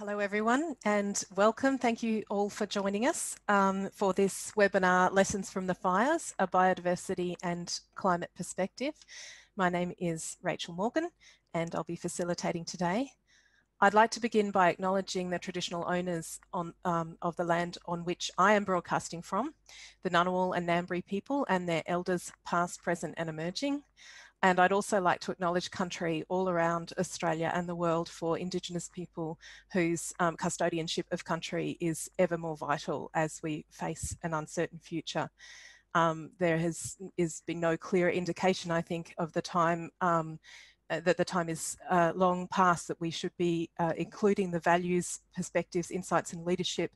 Hello everyone and welcome. Thank you all for joining us for this webinar, Lessons from the Fires, a Biodiversity and Climate Perspective. My name is Rachel Morgan and I'll be facilitating today. I'd like to begin by acknowledging the traditional owners of the land on which I am broadcasting from, the Ngunnawal and Ngambri people and their elders past, present and emerging. And I'd also like to acknowledge country all around Australia and the world for Indigenous people whose custodianship of country is ever more vital as we face an uncertain future. There has been no clear indication, I think, of the time that the time is long past that we should be including the values, perspectives, insights and leadership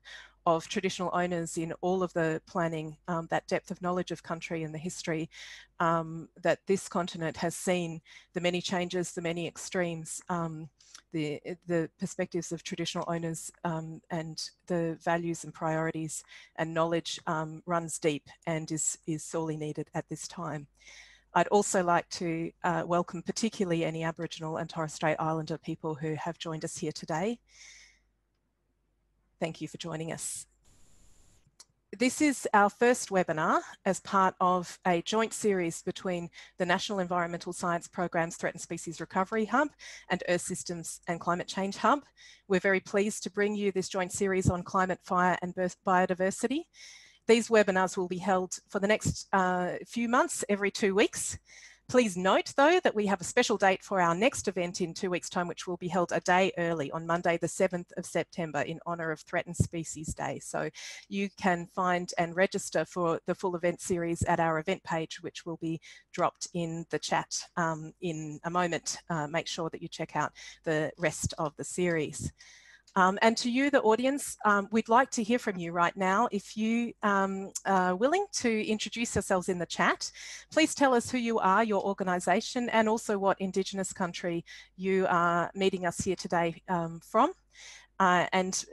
of traditional owners in all of the planning, that depth of knowledge of country and the history that this continent has seen, the many changes, the many extremes, the perspectives of traditional owners and the values and priorities and knowledge runs deep and is sorely needed at this time. I'd also like to welcome particularly any Aboriginal and Torres Strait Islander people who have joined us here today. Thank you for joining us. This is our first webinar as part of a joint series between the National Environmental Science Programme's Threatened Species Recovery Hub and Earth Systems and Climate Change Hub. We're very pleased to bring you this joint series on climate, fire and biodiversity. These webinars will be held for the next few months, every 2 weeks. Please note, though, that we have a special date for our next event in 2 weeks' time, which will be held a day early on Monday, the 7th of September, in honour of Threatened Species Day. So you can find and register for the full event series at our event page, which will be dropped in the chat in a moment. Make sure that you check out the rest of the series. And to you, the audience, we'd like to hear from you right now. If you are willing to introduce yourselves in the chat, please tell us who you are, your organisation, and also what Indigenous country you are meeting us here today from. And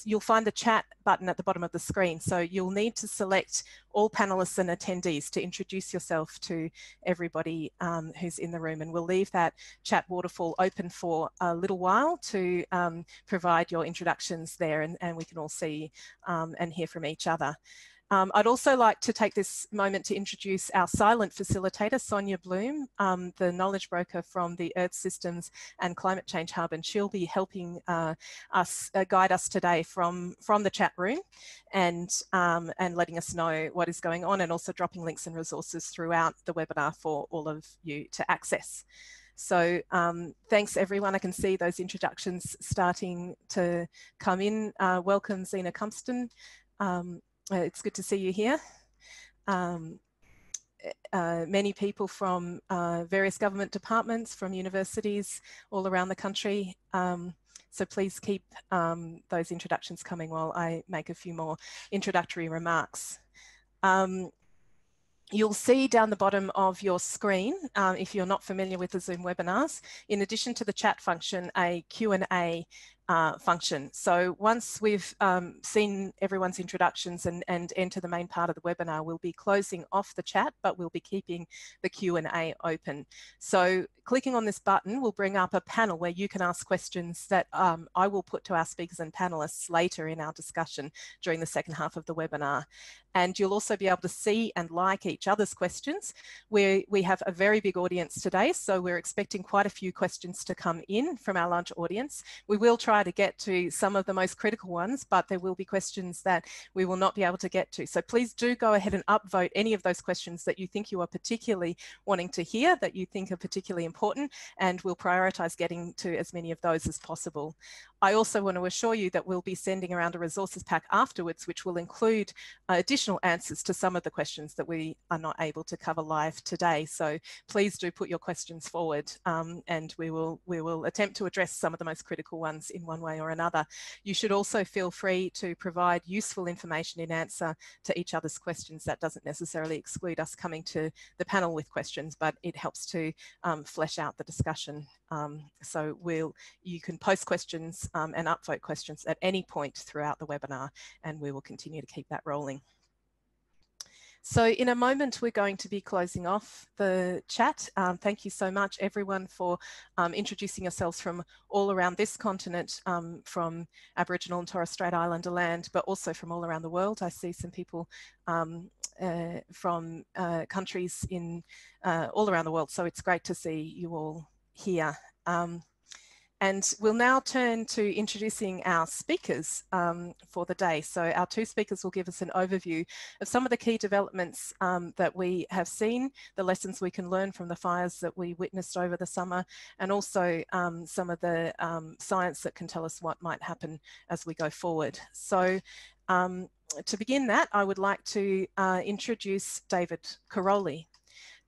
you'll find the chat button at the bottom of the screen. So you'll need to select all panelists and attendees to introduce yourself to everybody who's in the room. And we'll leave that chat waterfall open for a little while to provide your introductions there, and we can all see and hear from each other. I'd also like to take this moment to introduce our silent facilitator, Sonia Bloom, the knowledge broker from the Earth Systems and Climate Change Hub, and she'll be helping us guide us today from the chat room and letting us know what is going on, and also dropping links and resources throughout the webinar for all of you to access. So thanks everyone. I can see those introductions starting to come in. Welcome Zena Cumston. It's good to see you here. Many people from various government departments, from universities all around the country. So please keep those introductions coming while I make a few more introductory remarks. You'll see down the bottom of your screen, if you're not familiar with the Zoom webinars, in addition to the chat function, a Q&A function. So once we've seen everyone's introductions and enter the main part of the webinar, we'll be closing off the chat, but we'll be keeping the Q&A open. So clicking on this button will bring up a panel where you can ask questions that I will put to our speakers and panelists later in our discussion during the second half of the webinar. And you'll also be able to see and like each other's questions. We have a very big audience today, so we're expecting quite a few questions to come in from our large audience. We will try to get to some of the most critical ones, but there will be questions that we will not be able to get to. So please do go ahead and upvote any of those questions that you think you are particularly wanting to hear, that you think are particularly important, and we'll prioritise getting to as many of those as possible. I also want to assure you that we'll be sending around a resources pack afterwards, which will include additional answers to some of the questions that we are not able to cover live today. So please do put your questions forward, and we will attempt to address some of the most critical ones in one way or another. You should also feel free to provide useful information in answer to each other's questions. That doesn't necessarily exclude us coming to the panel with questions, but it helps to flesh out the discussion. So you can post questions and upvote questions at any point throughout the webinar, and we will continue to keep that rolling. So in a moment, we're going to be closing off the chat. Thank you so much, everyone, for introducing yourselves from all around this continent, from Aboriginal and Torres Strait Islander land, but also from all around the world. I see some people from countries in all around the world, so it's great to see you all here. And we'll now turn to introducing our speakers for the day. So our two speakers will give us an overview of some of the key developments that we have seen, the lessons we can learn from the fires that we witnessed over the summer, and also some of the science that can tell us what might happen as we go forward. So to begin that, I would like to introduce David Caroli.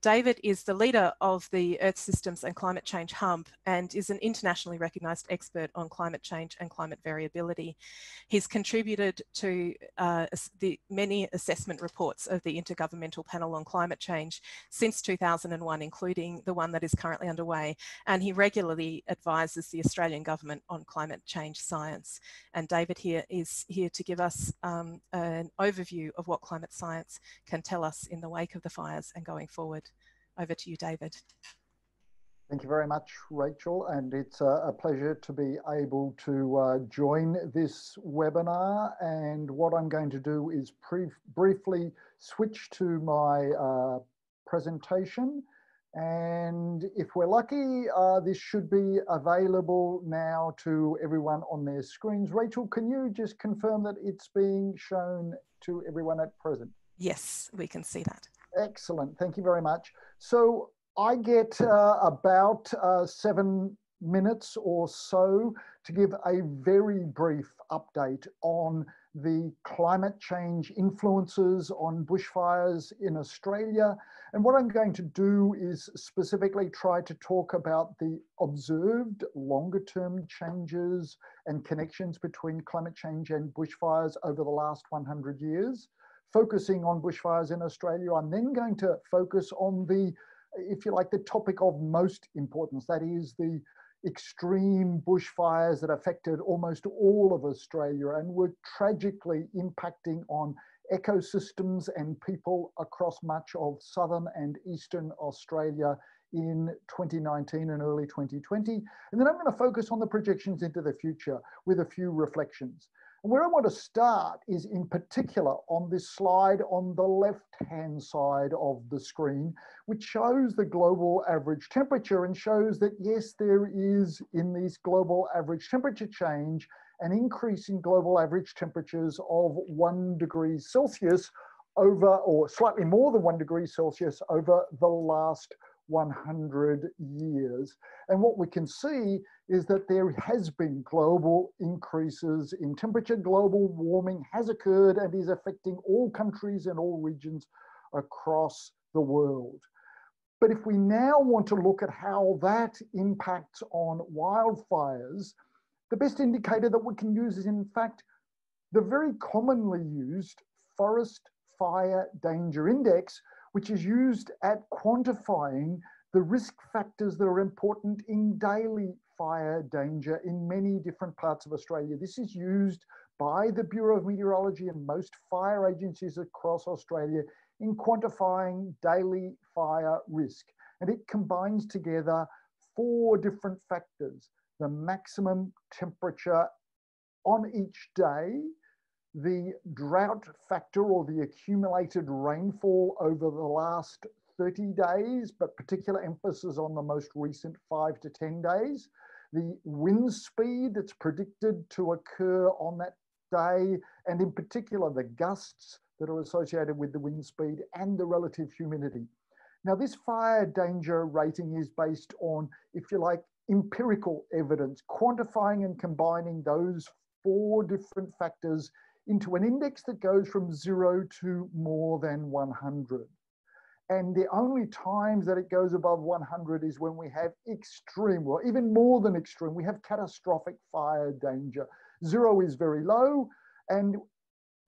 David is the leader of the Earth Systems and Climate Change Hub and is an internationally recognised expert on climate change and climate variability. He's contributed to the many assessment reports of the Intergovernmental Panel on Climate Change since 2001, including the one that is currently underway, and he regularly advises the Australian Government on climate change science. And David is here to give us an overview of what climate science can tell us in the wake of the fires and going forward. Over to you, David. Thank you very much, Rachel, and it's a pleasure to be able to join this webinar. And what I'm going to do is briefly switch to my presentation. And if we're lucky, this should be available now to everyone on their screens. Rachel, can you just confirm that it's being shown to everyone at present? Yes, we can see that. Excellent, thank you very much. So I get about 7 minutes or so to give a very brief update on the climate change influences on bushfires in Australia. And what I'm going to do is specifically try to talk about the observed longer term changes and connections between climate change and bushfires over the last 100 years. Focusing on bushfires in Australia, I'm then going to focus on the, if you like, the topic of most importance, that is the extreme bushfires that affected almost all of Australia and were tragically impacting on ecosystems and people across much of southern and eastern Australia in 2019 and early 2020. And then I'm going to focus on the projections into the future with a few reflections. Where I want to start is in particular on this slide on the left-hand side of the screen, which shows the global average temperature and shows that yes, there is in these global average temperature change an increase in global average temperatures of 1 degree Celsius over, or slightly more than 1 degree Celsius over the last 100 years. And what we can see is that there has been global increases in temperature. Global warming has occurred and is affecting all countries and all regions across the world. But if we now want to look at how that impacts on wildfires, the best indicator that we can use is in fact the very commonly used Forest Fire Danger Index, which is used at quantifying the risk factors that are important in daily fire danger in many different parts of Australia. This is used by the Bureau of Meteorology and most fire agencies across Australia in quantifying daily fire risk. And it combines together 4 different factors: the maximum temperature on each day, the drought factor or the accumulated rainfall over the last 30 days, but particular emphasis on the most recent 5 to 10 days, the wind speed that's predicted to occur on that day, and in particular the gusts that are associated with the wind speed, and the relative humidity. Now, this fire danger rating is based on, if you like, empirical evidence, quantifying and combining those 4 different factors into an index that goes from 0 to more than 100. And the only times that it goes above 100 is when we have extreme, or even more than extreme, we have catastrophic fire danger. 0 is very low, and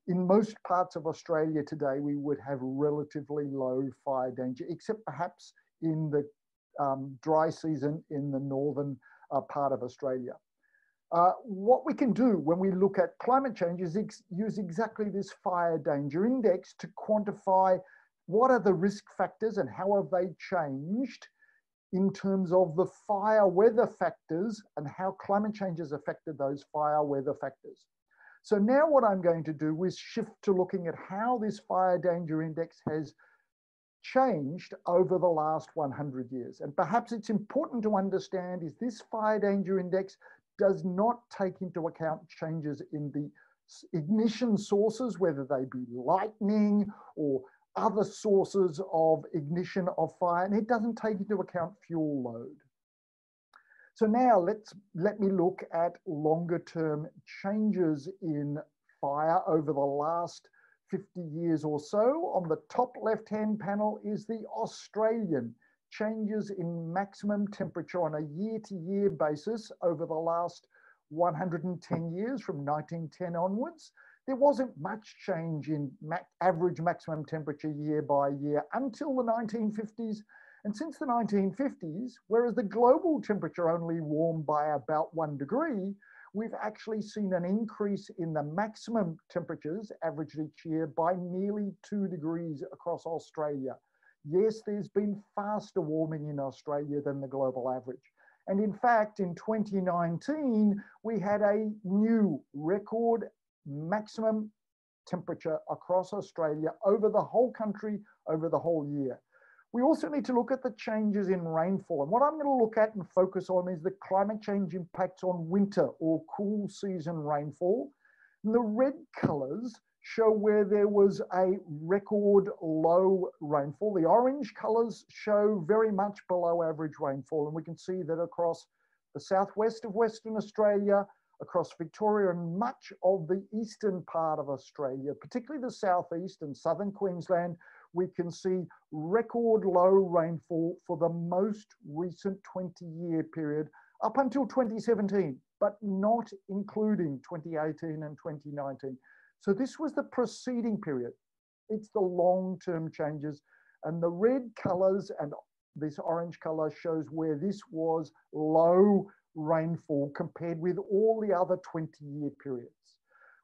in most parts of Australia today, we would have relatively low fire danger, except perhaps in the dry season in the northern part of Australia. What we can do when we look at climate change is use exactly this fire danger index to quantify what are the risk factors and how have they changed in terms of the fire weather factors and how climate change has affected those fire weather factors. So now what I'm going to do is shift to looking at how this fire danger index has changed over the last 100 years. And perhaps it's important to understand is this fire danger index does not take into account changes in the ignition sources, whether they be lightning or other sources of ignition of fire, and it doesn't take into account fuel load. So now let me look at longer term changes in fire over the last 50 years or so. On the top left-hand panel is the Australian changes in maximum temperature on a year-to-year basis over the last 110 years from 1910 onwards. There wasn't much change in average maximum temperature year by year until the 1950s. And since the 1950s, whereas the global temperature only warmed by about 1 degree, we've actually seen an increase in the maximum temperatures averaged each year by nearly 2 degrees across Australia. Yes, there's been faster warming in Australia than the global average. And in fact, in 2019, we had a new record maximum temperature across Australia over the whole country, over the whole year. We also need to look at the changes in rainfall. And what I'm going to look at and focus on is the climate change impacts on winter or cool season rainfall. And the red colours show where there was a record low rainfall. The orange colours show very much below average rainfall. And we can see that across the southwest of Western Australia, across Victoria and much of the eastern part of Australia, particularly the southeast and southern Queensland, we can see record low rainfall for the most recent 20-year period up until 2017, but not including 2018 and 2019. So this was the preceding period. It's the long-term changes, and the red colors and this orange color shows where this was low rainfall compared with all the other 20-year periods.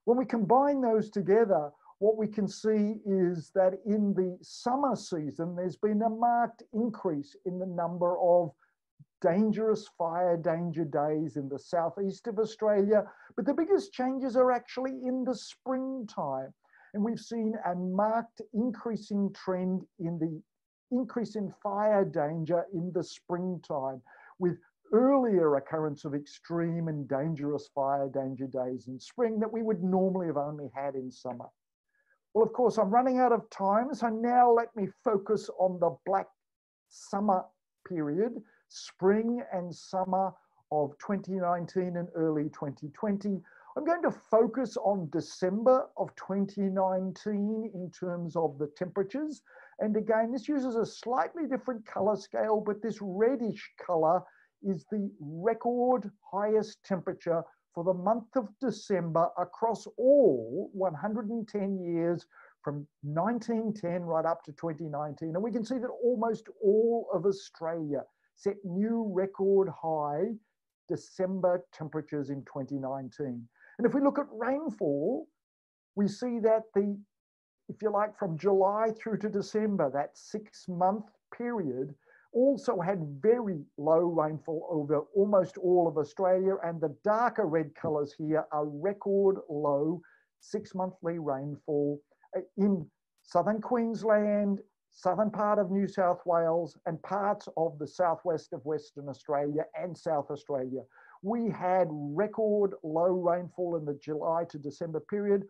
When we combine those together, what we can see is that in the summer season, there's been a marked increase in the number of dangerous fire danger days in the southeast of Australia, but the biggest changes are actually in the springtime. And we've seen a marked increasing trend in the increase in fire danger in the springtime, with earlier occurrence of extreme and dangerous fire danger days in spring that we would normally have only had in summer. Well, of course, I'm running out of time, so now let me focus on the black summer period, spring and summer of 2019 and early 2020. I'm going to focus on December of 2019 in terms of the temperatures. And again, this uses a slightly different color scale, but this reddish color is the record highest temperature for the month of December across all 110 years from 1910 right up to 2019. And we can see that almost all of Australia set new record high December temperatures in 2019. And if we look at rainfall, we see that if you like, from July through to December, that 6-month period also had very low rainfall over almost all of Australia, and the darker red colours here are record low 6-monthly rainfall in southern Queensland, southern part of New South Wales, and parts of the southwest of Western Australia and South Australia. We had record low rainfall in the July to December period.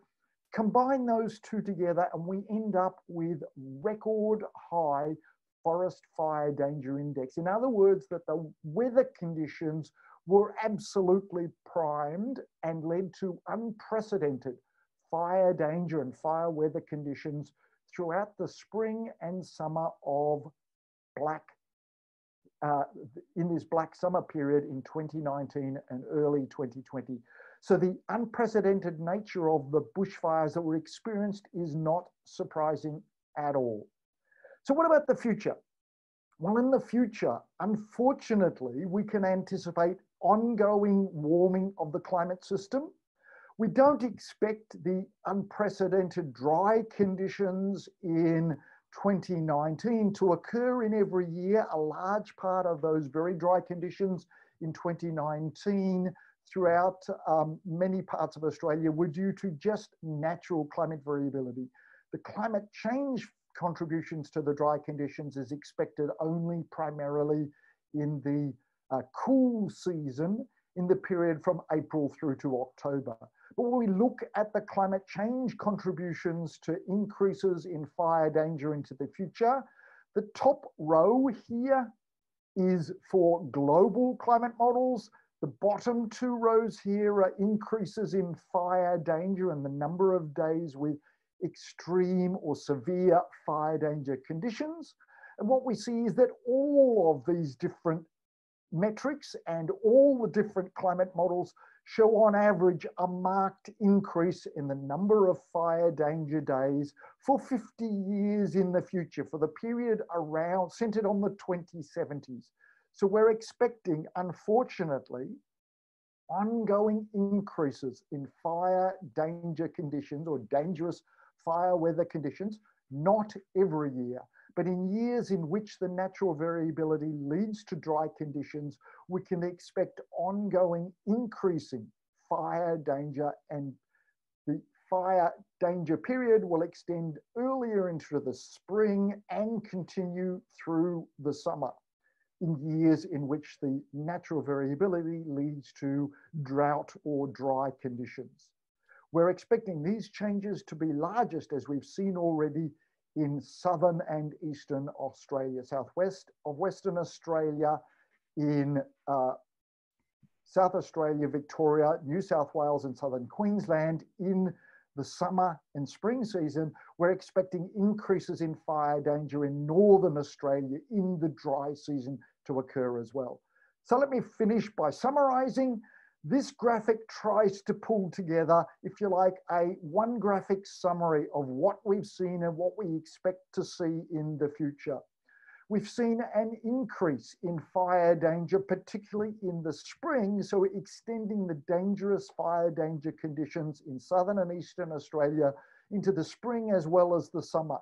Combine those two together and we end up with record high forest fire danger index. In other words, that the weather conditions were absolutely primed and led to unprecedented fire danger and fire weather conditions throughout the spring and summer of in this black summer period in 2019 and early 2020. So the unprecedented nature of the bushfires that were experienced is not surprising at all. So what about the future? Well, in the future, unfortunately, we can anticipate ongoing warming of the climate system. We don't expect the unprecedented dry conditions in 2019 to occur in every year. A large part of those very dry conditions in 2019 throughout many parts of Australia were due to just natural climate variability. The climate change contributions to the dry conditions is expected only primarily in the cool season in the period from April through to October. But when we look at the climate change contributions to increases in fire danger into the future, the top row here is for global climate models. The bottom two rows here are increases in fire danger and the number of days with extreme or severe fire danger conditions. And what we see is that all of these different metrics and all the different climate models show on average a marked increase in the number of fire danger days for 50 years in the future, for the period around centered on the 2070s. So we're expecting, unfortunately, ongoing increases in fire danger conditions or dangerous fire weather conditions, not every year, but in years in which the natural variability leads to dry conditions, we can expect ongoing increasing fire danger, and the fire danger period will extend earlier into the spring and continue through the summer in years in which the natural variability leads to drought or dry conditions. We're expecting these changes to be largest, as we've seen already, in southern and eastern Australia, southwest of Western Australia, in South Australia, Victoria, New South Wales and southern Queensland. In the summer and spring season, we're expecting increases in fire danger in northern Australia in the dry season to occur as well. So let me finish by summarizing. This graphic tries to pull together, if you like, one graphic summary of what we've seen and what we expect to see in the future. We've seen an increase in fire danger, particularly in the spring, so extending the dangerous fire danger conditions in southern and eastern Australia into the spring as well as the summer.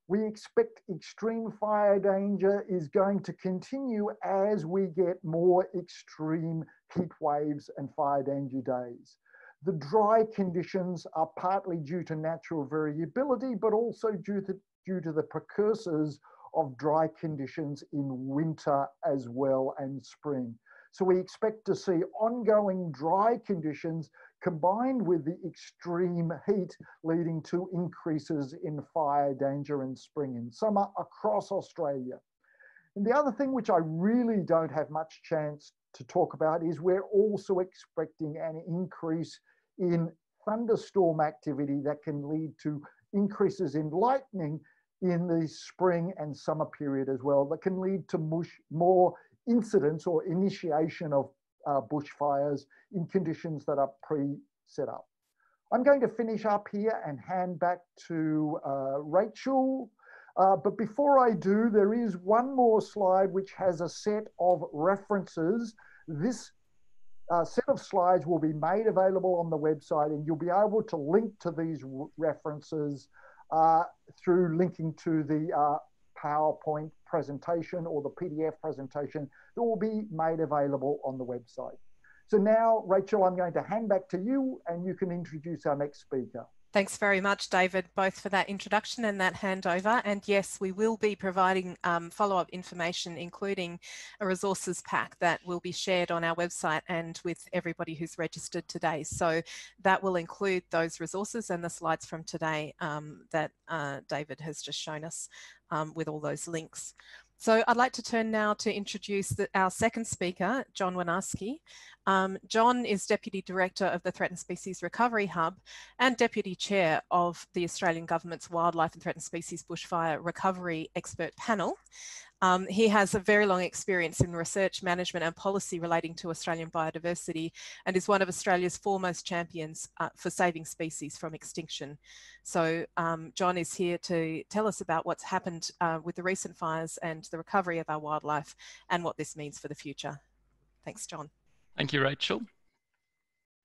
We expect extreme fire danger is going to continue as we get more extreme heat waves and fire danger days. The dry conditions are partly due to natural variability, but also due to the precursors of dry conditions in winter as well and spring. So we expect to see ongoing dry conditions combined with the extreme heat leading to increases in fire danger in spring and summer across Australia. And the other thing which I really don't have much chance to talk about is we're also expecting an increase in thunderstorm activity that can lead to increases in lightning in the spring and summer period as well, that can lead to more incidents or initiation of bushfires in conditions that are pre-set up. I'm going to finish up here and hand back to Rachel. But before I do, there is one more slide which has a set of references. This set of slides will be made available on the website, and you'll be able to link to these references through linking to the PowerPoint presentation or the PDF presentation that will be made available on the website. So now, Rachel, I'm going to hand back to you and you can introduce our next speaker. Thanks very much, David, both for that introduction and that handover. And yes, we will be providing follow-up information, including a resources pack that will be shared on our website and with everybody who's registered today. So that will include those resources and the slides from today that David has just shown us with all those links. So I'd like to turn now to introduce our second speaker, John Wanoski. John is Deputy Director of the Threatened Species Recovery Hub and Deputy Chair of the Australian Government's Wildlife and Threatened Species Bushfire Recovery Expert Panel. He has a very long experience in research, management and policy relating to Australian biodiversity and is one of Australia's foremost champions for saving species from extinction. So John is here to tell us about what's happened with the recent fires and the recovery of our wildlife and what this means for the future. Thanks, John. Thank you, Rachel.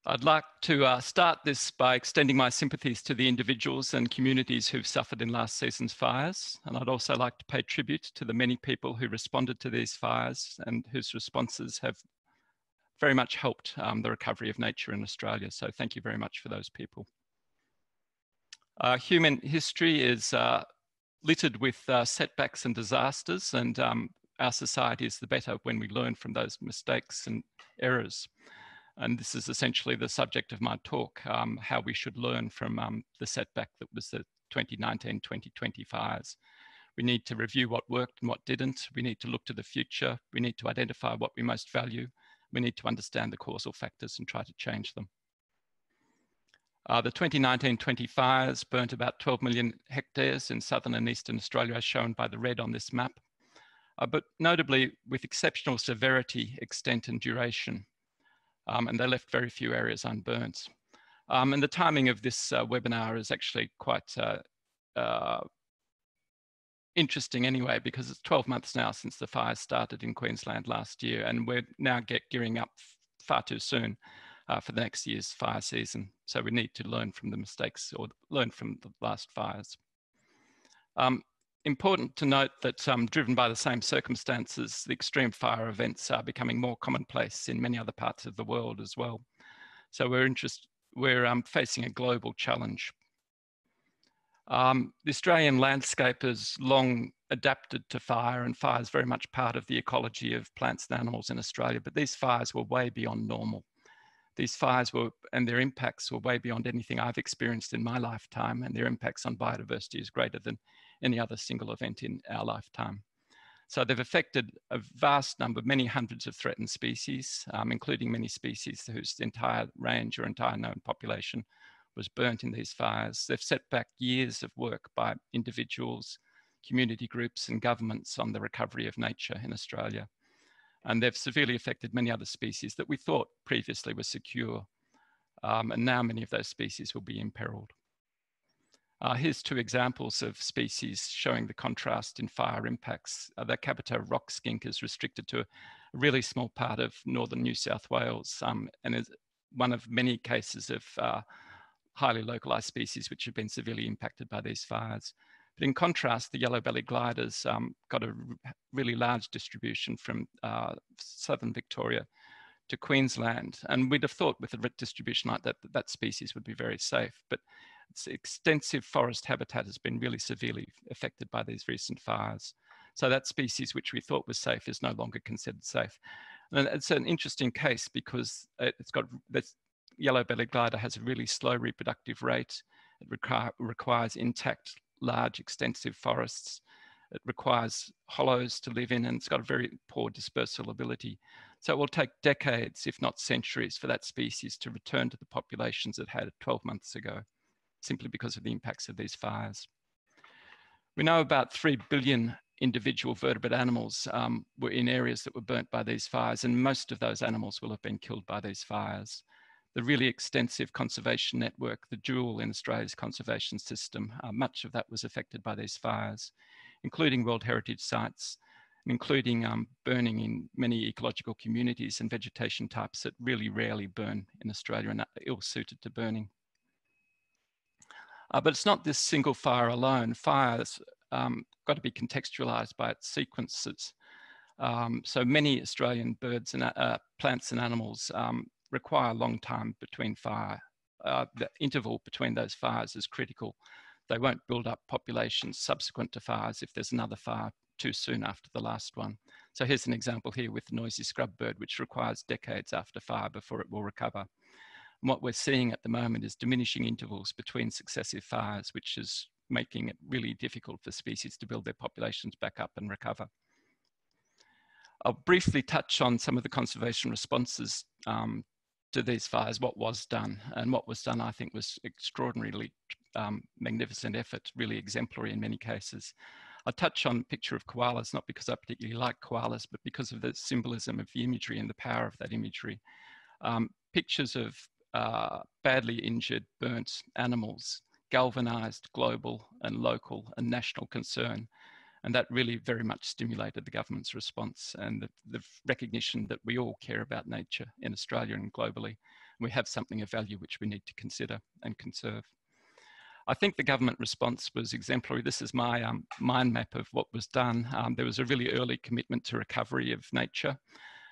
I'd like to start this by extending my sympathies to the individuals and communities who've suffered in last season's fires. And I'd also like to pay tribute to the many people who responded to these fires and whose responses have very much helped the recovery of nature in Australia. So thank you very much for those people. Human history is littered with setbacks and disasters, and our society is the better when we learn from those mistakes and errors. And this is essentially the subject of my talk, how we should learn from the setback that was the 2019-2020 fires. We need to review what worked and what didn't. We need to look to the future. We need to identify what we most value. We need to understand the causal factors and try to change them. The 2019-20 fires burnt about 12 million hectares in southern and eastern Australia, as shown by the red on this map, but notably with exceptional severity, extent and duration. And they left very few areas unburnt. And the timing of this webinar is actually quite interesting anyway, because it's 12 months now since the fires started in Queensland last year, and we're now gearing up far too soon for the next year's fire season. So we need to learn from the mistakes or learn from the last fires. Important to note that driven by the same circumstances, the extreme fire events are becoming more commonplace in many other parts of the world as well. So we're facing a global challenge. The Australian landscape has long adapted to fire, and fire is very much part of the ecology of plants and animals in Australia, but these fires were way beyond normal. These fires and their impacts were way beyond anything I've experienced in my lifetime, and their impacts on biodiversity is greater than any other single event in our lifetime. So they've affected a vast number, many hundreds of threatened species, including many species whose entire range or entire known population was burnt in these fires. They've set back years of work by individuals, community groups and governments on the recovery of nature in Australia. And they've severely affected many other species that we thought previously were secure. And now many of those species will be imperiled. Here's two examples of species showing the contrast in fire impacts. The Capita rock skink is restricted to a really small part of northern New South Wales and is one of many cases of highly localised species which have been severely impacted by these fires. But in contrast, the yellow-bellied gliders got a really large distribution from southern Victoria to Queensland. And we'd have thought with a distribution like that, that species would be very safe. But its extensive forest habitat has been really severely affected by these recent fires. So that species which we thought was safe is no longer considered safe. And it's an interesting case because this yellow-bellied glider has a really slow reproductive rate. It requires intact, large, extensive forests. It requires hollows to live in, and it's got a very poor dispersal ability. So it will take decades, if not centuries, for that species to return to the populations it had 12 months ago, simply because of the impacts of these fires. We know about 3 billion individual vertebrate animals were in areas that were burnt by these fires, and most of those animals will have been killed by these fires. The really extensive conservation network, the jewel in Australia's conservation system, much of that was affected by these fires, including World Heritage Sites, including burning in many ecological communities and vegetation types that really rarely burn in Australia and are ill-suited to burning. But it's not this single fire alone. Fire's got to be contextualised by its sequences. So many Australian birds and plants and animals require a long time between fire. The interval between those fires is critical. They won't build up populations subsequent to fires if there's another fire too soon after the last one. So here's an example here with the noisy scrub bird, which requires decades after fire before it will recover. And what we're seeing at the moment is diminishing intervals between successive fires, which is making it really difficult for species to build their populations back up and recover. I'll briefly touch on some of the conservation responses to these fires, what was done. And what was done, I think, was extraordinarily magnificent effort, really exemplary in many cases. I'll touch on a picture of koalas, not because I particularly like koalas, but because of the symbolism of the imagery and the power of that imagery. Pictures of badly injured, burnt animals, galvanized global and local and national concern. And that really very much stimulated the government's response and the recognition that we all care about nature in Australia and globally. We have something of value which we need to consider and conserve. I think the government response was exemplary. This is my mind map of what was done. There was a really early commitment to recovery of nature.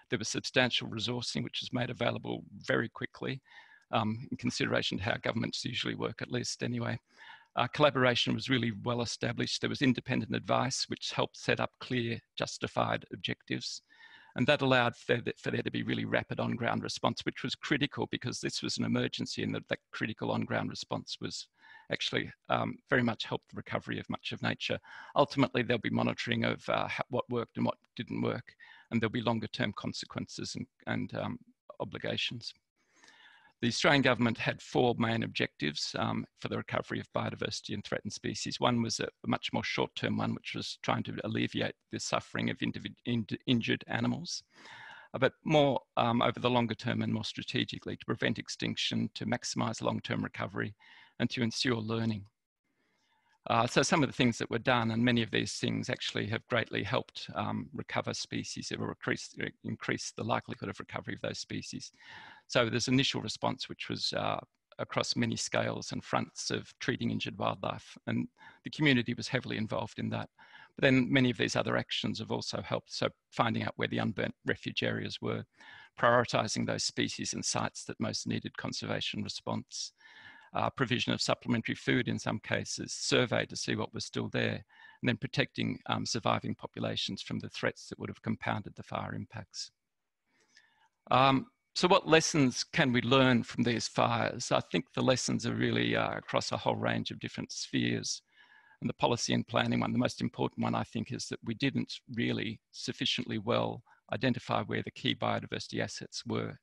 There was substantial resourcing, which was made available very quickly, in consideration to how governments usually work, at least anyway. Collaboration was really well established. There was independent advice, which helped set up clear, justified objectives. And that allowed for there to be really rapid on-ground response, which was critical because this was an emergency, and that critical on-ground response was actually very much helped the recovery of much of nature. Ultimately, there'll be monitoring of what worked and what didn't work, and there'll be longer term consequences and obligations. The Australian government had 4 main objectives for the recovery of biodiversity and threatened species. One was a much more short-term one, which was trying to alleviate the suffering of injured animals, but more over the longer term and more strategically to prevent extinction, to maximise long-term recovery, and to ensure learning. So some of the things that were done, and many of these things actually have greatly helped recover species or increase the likelihood of recovery of those species. So there's initial response, which was across many scales and fronts of treating injured wildlife, and the community was heavily involved in that. But then many of these other actions have also helped. So finding out where the unburnt refuge areas were, prioritising those species and sites that most needed conservation response, provision of supplementary food in some cases, survey to see what was still there, and then protecting surviving populations from the threats that would have compounded the fire impacts. So what lessons can we learn from these fires? I think the lessons are really across a whole range of different spheres. And the policy and planning one, the most important one, I think, is that we didn't really sufficiently well identify where the key biodiversity assets were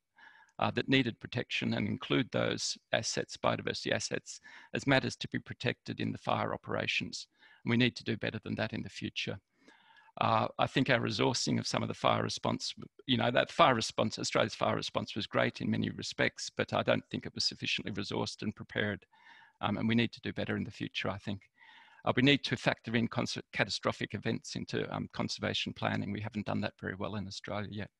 that needed protection, and include those assets, biodiversity assets, as matters to be protected in the fire operations. And we need to do better than that in the future. I think our resourcing of some of the fire response, that fire response, Australia's fire response was great in many respects, but I don't think it was sufficiently resourced and prepared. And we need to do better in the future, I think. We need to factor in catastrophic events into conservation planning. We haven't done that very well in Australia yet.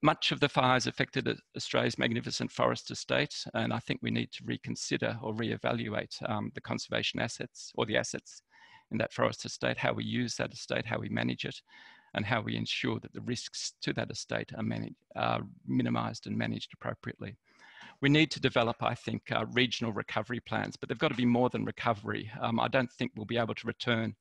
Much of the fires affected Australia's magnificent forest estate, and I think we need to reconsider or reevaluate the conservation assets, or the assets in that forest estate, how we use that estate, how we manage it, and how we ensure that the risks to that estate are minimised and managed appropriately. We need to develop, I think, regional recovery plans, but they've got to be more than recovery. I don't think we'll be able to return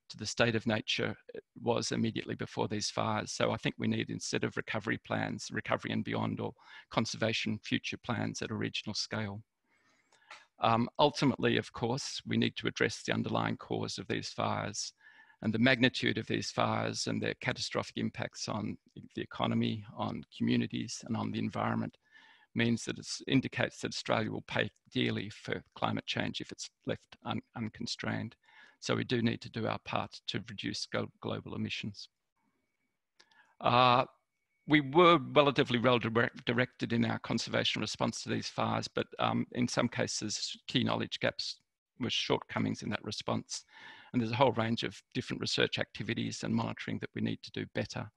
to the state of nature it was immediately before these fires. So I think we need, instead of recovery plans, recovery and beyond, or conservation future plans at a regional scale. Ultimately, of course, we need to address the underlying cause of these fires, and the magnitude of these fires and their catastrophic impacts on the economy, on communities, and on the environment means that it indicates that Australia will pay dearly for climate change if it's left unconstrained. So we do need to do our part to reduce global emissions. We were relatively well directed in our conservation response to these fires, but in some cases, key knowledge gaps were shortcomings in that response. And there's a whole range of different research activities and monitoring that we need to do better.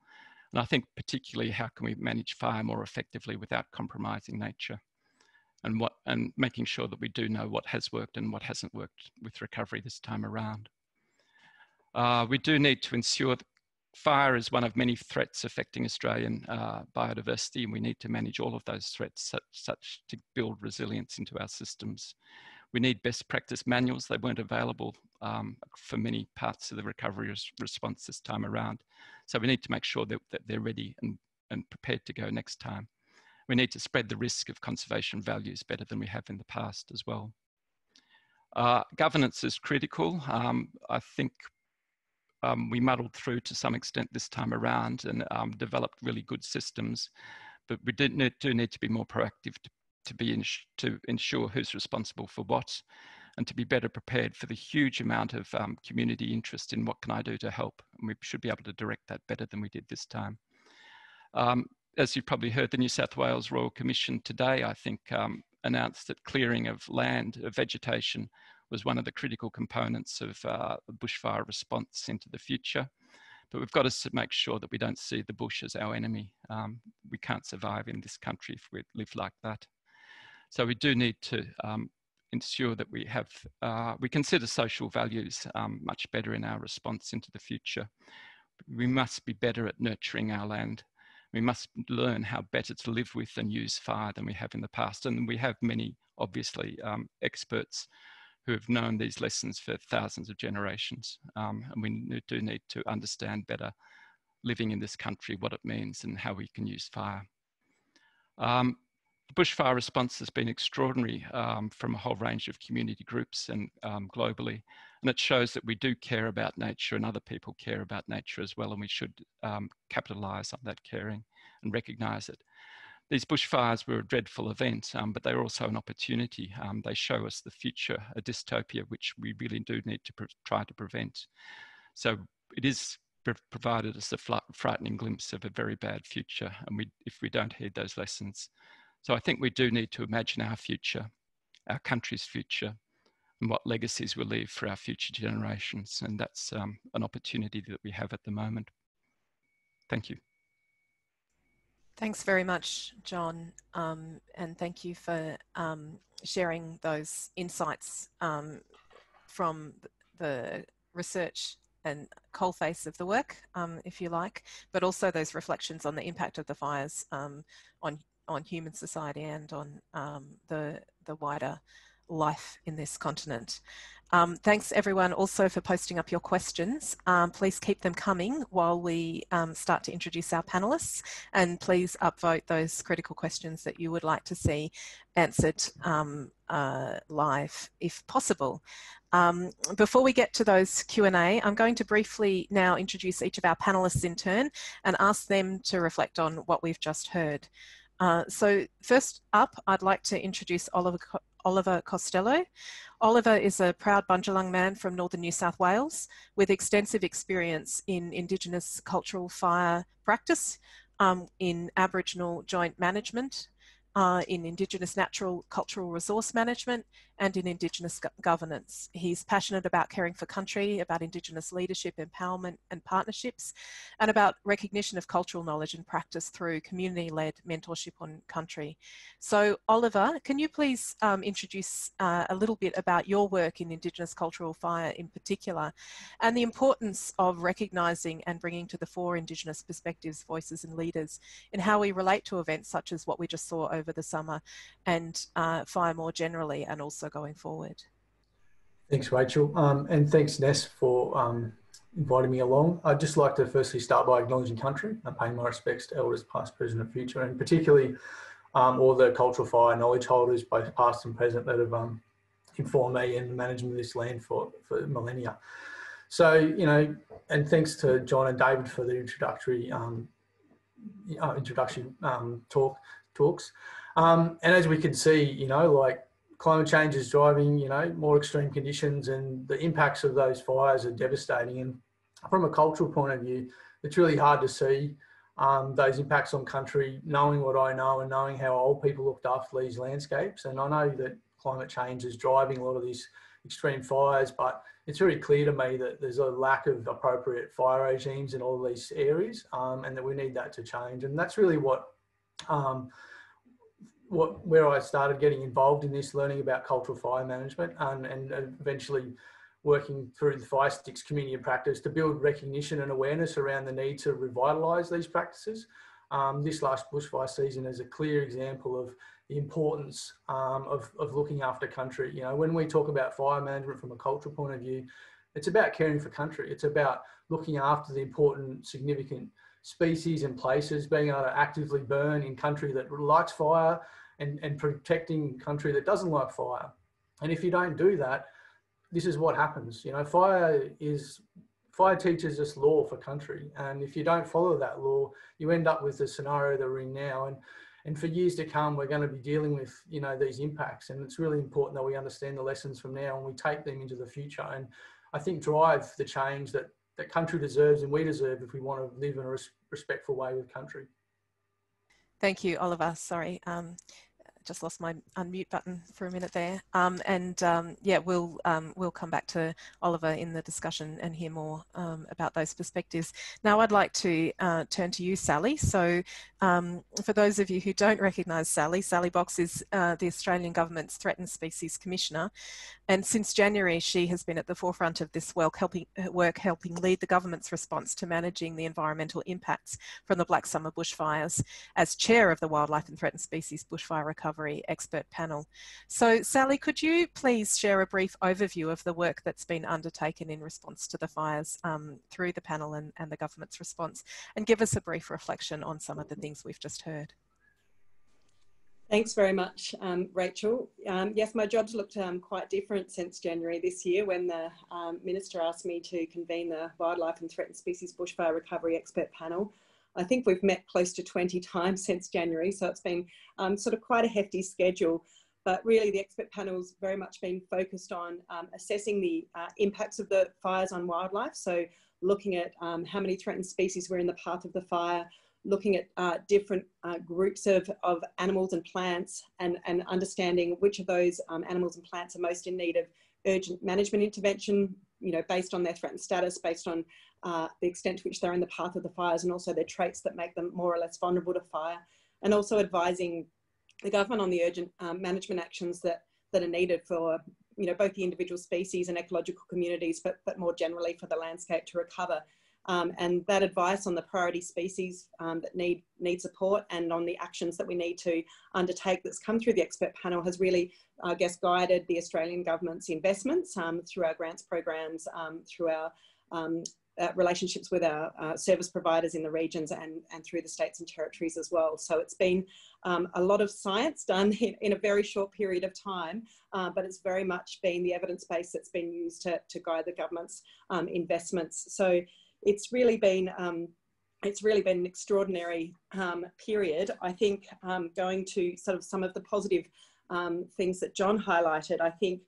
And I think particularly, how can we manage fire more effectively without compromising nature? And making sure that we do know what has worked and what hasn't worked with recovery this time around. We do need to ensure that fire is one of many threats affecting Australian biodiversity, and we need to manage all of those threats such to build resilience into our systems. We need best practice manuals. They weren't available for many parts of the recovery response this time around. So we need to make sure that they're ready and prepared to go next time. We need to spread the risk of conservation values better than we have in the past as well. Governance is critical. I think we muddled through to some extent this time around and developed really good systems, but we do need to be more proactive to ensure who's responsible for what, and to be better prepared for the huge amount of community interest in what can I do to help. And we should be able to direct that better than we did this time. As you probably heard, the New South Wales Royal Commission today, I think, announced that clearing of land, of vegetation, was one of the critical components of the bushfire response into the future. But we've got to make sure that we don't see the bush as our enemy. We can't survive in this country if we live like that. So we do need to ensure that we consider social values much better in our response into the future. We must be better at nurturing our land. We must learn how better to live with and use fire than we have in the past. And we have many, obviously, experts who have known these lessons for thousands of generations. And we do need to understand better living in this country, what it means and how we can use fire. The bushfire response has been extraordinary from a whole range of community groups and globally. And it shows that we do care about nature and other people care about nature as well. And we should capitalise on that caring and recognise it. These bushfires were a dreadful event, but they're also an opportunity. They show us the future, a dystopia, which we really do need to try to prevent. So it is provided us a frightening glimpse of a very bad future, and if we don't heed those lessons. So I think we do need to imagine our future, our country's future, and what legacies we'll leave for our future generations. And that's an opportunity that we have at the moment. Thank you. Thanks very much, John, and thank you for sharing those insights from the research and coalface of the work, if you like, but also those reflections on the impact of the fires on human society and on the wider life in this continent. Thanks everyone also for posting up your questions. Please keep them coming while we start to introduce our panelists, and please upvote those critical questions that you would like to see answered live if possible. Before we get to those Q&A, I'm going to briefly now introduce each of our panelists in turn and ask them to reflect on what we've just heard. So first up, I'd like to introduce Oliver Costello. Oliver is a proud Bundjalung man from northern New South Wales with extensive experience in Indigenous cultural fire practice, in Aboriginal joint management, in Indigenous natural cultural resource management, and in Indigenous governance. He's passionate about caring for country, about Indigenous leadership, empowerment and partnerships, and about recognition of cultural knowledge and practice through community-led mentorship on country. So Oliver, can you please introduce a little bit about your work in Indigenous cultural fire in particular, and the importance of recognising and bringing to the fore Indigenous perspectives, voices and leaders in how we relate to events such as what we just saw over the summer, and fire more generally, and also going forward. Thanks, Rachel, and thanks, Ness, for inviting me along. I'd just like to firstly start by acknowledging country and paying my respects to elders past, present and future, and particularly all the cultural fire knowledge holders, both past and present, that have informed me in the management of this land for millennia. So, you know, and thanks to John and David for the introductory talks. And as we can see, you know, like climate change is driving, you know, more extreme conditions, and the impacts of those fires are devastating. And from a cultural point of view, it's really hard to see those impacts on country, knowing what I know and knowing how old people looked after these landscapes. And I know that climate change is driving a lot of these extreme fires, but it's very clear to me that there's a lack of appropriate fire regimes in all of these areas, and that we need that to change. And that's really where I started getting involved in this, learning about cultural fire management, and eventually working through the Fire Sticks community of practice to build recognition and awareness around the need to revitalise these practices. This last bushfire season is a clear example of the importance of looking after country. You know, when we talk about fire management from a cultural point of view, it's about caring for country. It's about looking after the important, significant species and places, being able to actively burn in country that likes fire, and protecting country that doesn't like fire. And if you don't do that, this is what happens. You know, fire teaches us law for country. And if you don't follow that law, you end up with the scenario that we're in now. And for years to come, we're going to be dealing with, you know, these impacts. And it's really important that we understand the lessons from now and we take them into the future. And I think drive the change that country deserves and we deserve if we want to live in a respectful way with country. Thank you, Oliver. Sorry. just lost my unmute button for a minute there. Yeah, we'll come back to Oliver in the discussion and hear more about those perspectives. Now I'd like to turn to you, Sally. So for those of you who don't recognise Sally, Sally Box is the Australian Government's Threatened Species Commissioner. And since January, she has been at the forefront of this work helping lead the government's response to managing the environmental impacts from the Black Summer bushfires as chair of the Wildlife and Threatened Species Bushfire Recovery Expert Panel. So Sally, could you please share a brief overview of the work that's been undertaken in response to the fires through the panel and the government's response, and give us a brief reflection on some of the things we've just heard? Thanks very much, Rachel. Yes, my job's looked quite different since January this year when the Minister asked me to convene the Wildlife and Threatened Species Bushfire Recovery Expert Panel. I think we've met close to 20 times since January, so it's been sort of quite a hefty schedule. But really the expert panel's very much been focused on assessing the impacts of the fires on wildlife. So looking at how many threatened species were in the path of the fire, looking at different groups of animals and plants, and understanding which of those animals and plants are most in need of urgent management intervention, you know, based on their threatened status, based on the extent to which they're in the path of the fires, and also their traits that make them more or less vulnerable to fire, and also advising the government on the urgent management actions that are needed for, you know, both the individual species and ecological communities, but more generally for the landscape to recover. And that advice on the priority species that need support, and on the actions that we need to undertake that's come through the expert panel, has really, I guess, guided the Australian government's investments through our grants programs, through our relationships with our service providers in the regions, and through the states and territories as well. So it's been a lot of science done in a very short period of time, but it's very much been the evidence base that's been used to guide the government's investments. So it's really been an extraordinary period. I think going to sort of some of the positive things that John highlighted, I think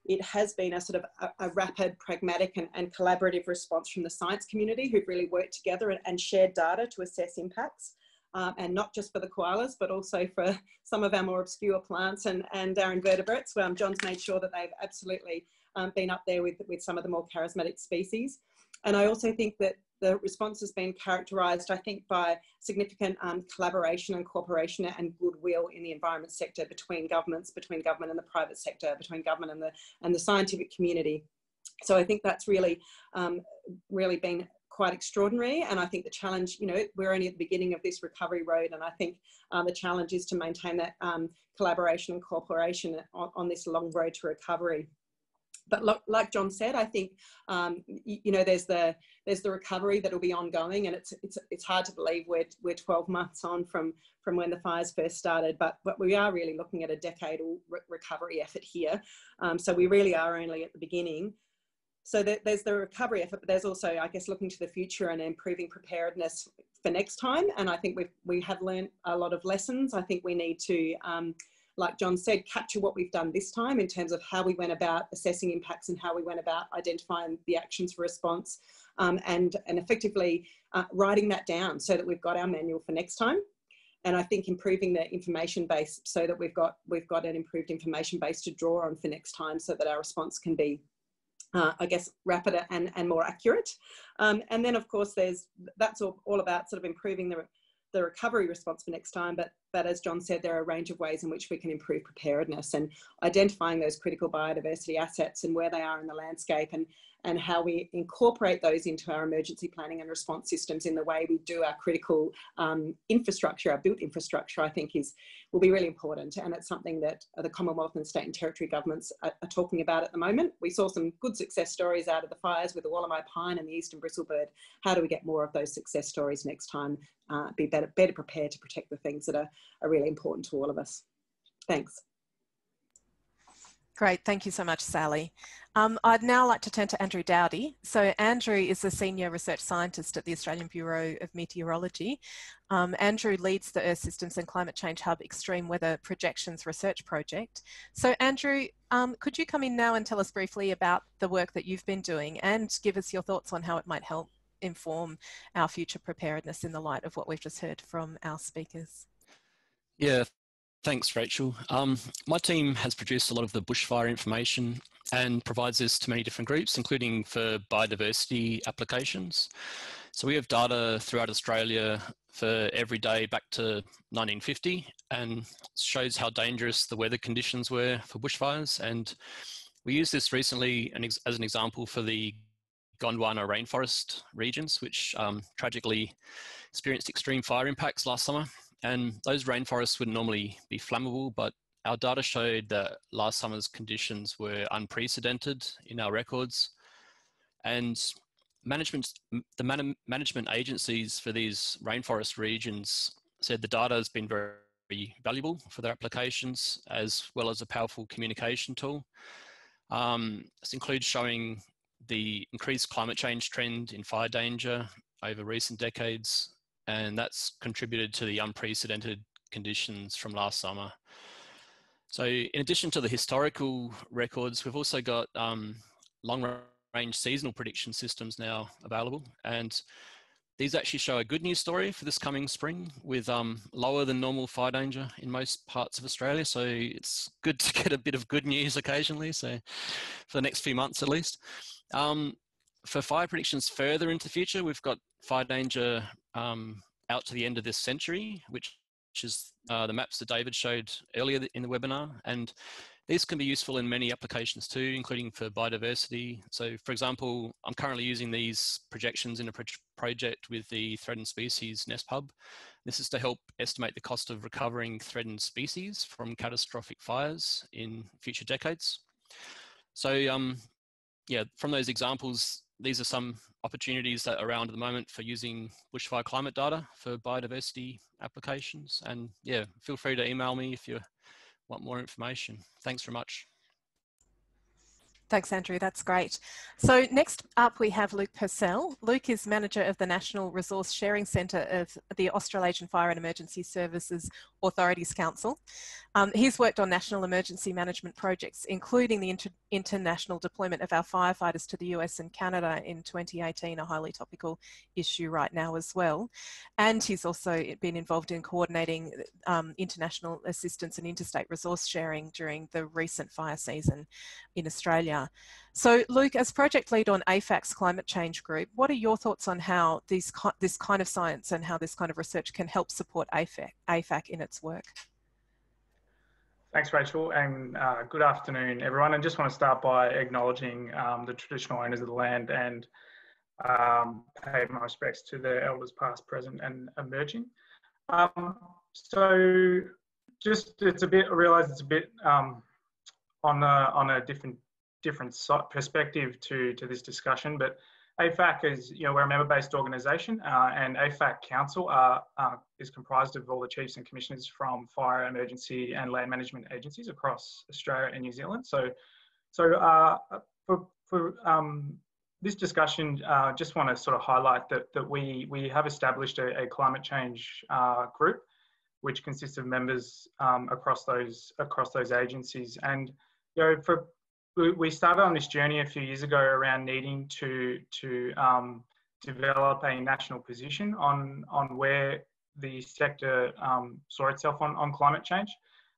it has been a sort of a rapid, pragmatic and collaborative response from the science community, who've really worked together and shared data to assess impacts, and not just for the koalas, but also for some of our more obscure plants and our invertebrates. John's made sure that they've absolutely been up there with some of the more charismatic species. And I also think that the response has been characterised, I think, by significant collaboration and cooperation and goodwill in the environment sector between governments, between government and the private sector, between government and the scientific community. So I think that's really, really been quite extraordinary. And I think the challenge, you know, we're only at the beginning of this recovery road, and I think the challenge is to maintain that collaboration and cooperation on this long road to recovery. But like John said, I think you know, there's the recovery that will be ongoing, and it's hard to believe we're 12 months on from when the fires first started. But we are really looking at a decadal recovery effort here. So we really are only at the beginning. So there's the recovery effort, but there's also, I guess, looking to the future and improving preparedness for next time. And I think we have learned a lot of lessons. I think we need to, like John said, capture what we've done this time in terms of how we went about assessing impacts and how we went about identifying the actions for response, and effectively writing that down so that we've got our manual for next time. And I think improving the information base so that we've got an improved information base to draw on for next time, so that our response can be, I guess, rapid and more accurate. And then, of course, that's all about sort of improving the recovery response for next time. But as John said, there are a range of ways in which we can improve preparedness, and identifying those critical biodiversity assets and where they are in the landscape, and how we incorporate those into our emergency planning and response systems in the way we do our critical infrastructure, our built infrastructure, I think will be really important. And it's something that the Commonwealth and state and territory governments are talking about at the moment. We saw some good success stories out of the fires with the Wallamai pine and the eastern bristlebird. How do we get more of those success stories next time? Be better prepared to protect the things that are really important to all of us. Thanks. Great, thank you so much, Sally. I'd now like to turn to Andrew Dowdy. So Andrew is a senior research scientist at the Australian Bureau of Meteorology. Andrew leads the Earth Systems and Climate Change Hub Extreme Weather Projections Research Project. So Andrew, could you come in now and tell us briefly about the work that you've been doing, and give us your thoughts on how it might help inform our future preparedness in the light of what we've just heard from our speakers? Yeah, Thanks, Rachel. My team has produced a lot of the bushfire information and provides this to many different groups, including for biodiversity applications. So we have data throughout Australia for every day back to 1950, and shows how dangerous the weather conditions were for bushfires. And we used this recently as an example for the Gondwana rainforest regions, which tragically experienced extreme fire impacts last summer. And those rainforests would normally be flammable, but our data showed that last summer's conditions were unprecedented in our records. And the management agencies for these rainforest regions said the data has been very valuable for their applications, as well as a powerful communication tool. This includes showing the increased climate change trend in fire danger over recent decades, and that's contributed to the unprecedented conditions from last summer. So in addition to the historical records, we've also got long-range seasonal prediction systems now available, and these actually show a good news story for this coming spring with lower than normal fire danger in most parts of Australia. So it's good to get a bit of good news occasionally, so for the next few months at least. For fire predictions further into the future, we've got fire danger out to the end of this century, which is the maps that David showed earlier in the webinar. And these can be useful in many applications too, including for biodiversity. So for example, I'm currently using these projections in a project with the Threatened Species Nest Hub. This is to help estimate the cost of recovering threatened species from catastrophic fires in future decades. So yeah, from those examples, these are some opportunities that are around at the moment for using bushfire climate data for biodiversity applications. And yeah, feel free to email me if you want more information. Thanks very much. Thanks, Andrew. That's great. So next up, we have Luke Purcell. Luke is manager of the National Resource Sharing Centre of the Australasian Fire and Emergency Services Authorities Council. He's worked on national emergency management projects, including the international deployment of our firefighters to the US and Canada in 2018, a highly topical issue right now as well. And he's also been involved in coordinating international assistance and interstate resource sharing during the recent fire season in Australia. So Luke, as project lead on AFAC's climate change group, what are your thoughts on how this kind of science and how this kind of research can help support AFAC in its work? Thanks, Rachel, and good afternoon, everyone. I just want to start by acknowledging the traditional owners of the land and pay my respects to the elders past, present and emerging. So just, it's a bit, I realise it's a bit on a different perspective to this discussion, but AFAC is, we're a member-based organisation, and AFAC Council is comprised of all the chiefs and commissioners from fire, emergency and land management agencies across Australia and New Zealand. So for this discussion, just want to sort of highlight that we have established a climate change group, which consists of members across those agencies. And we started on this journey a few years ago around needing to develop a national position on where the sector saw itself on climate change.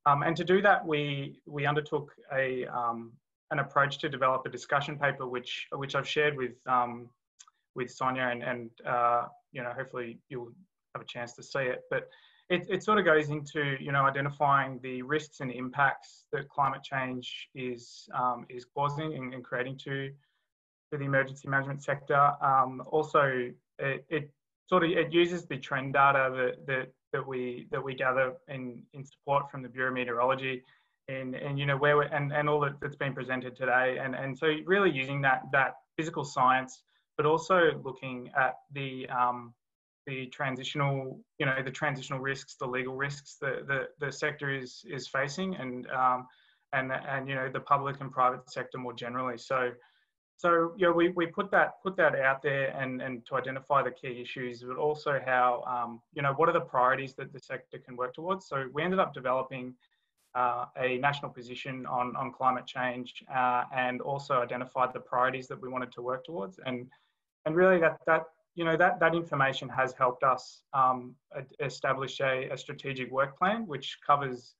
And to do that, we undertook an approach to develop a discussion paper, which I've shared with Sonia, and hopefully you'll have a chance to see it. But it sort of goes into identifying the risks and impacts that climate change is causing and creating to the emergency management sector. Also, it uses the trend data that we gather in support from the Bureau of Meteorology, and where we're, and all that's been presented today, and so really using that physical science, but also looking at the transitional risks, the legal risks that the sector is facing, and the public and private sector more generally. So we put that out there and to identify the key issues, but also how what are the priorities that the sector can work towards. So we ended up developing a national position on climate change, and also identified the priorities that we wanted to work towards, and really that information has helped us establish a strategic work plan, which covers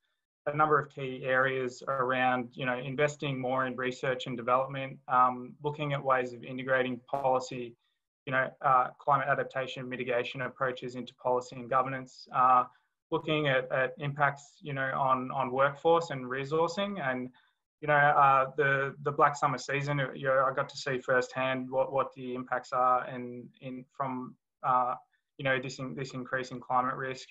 a number of key areas around, investing more in research and development, looking at ways of integrating policy, climate adaptation mitigation approaches into policy and governance, looking at impacts, on workforce and resourcing. And, the Black Summer season, I got to see firsthand what the impacts are from this increase in climate risk.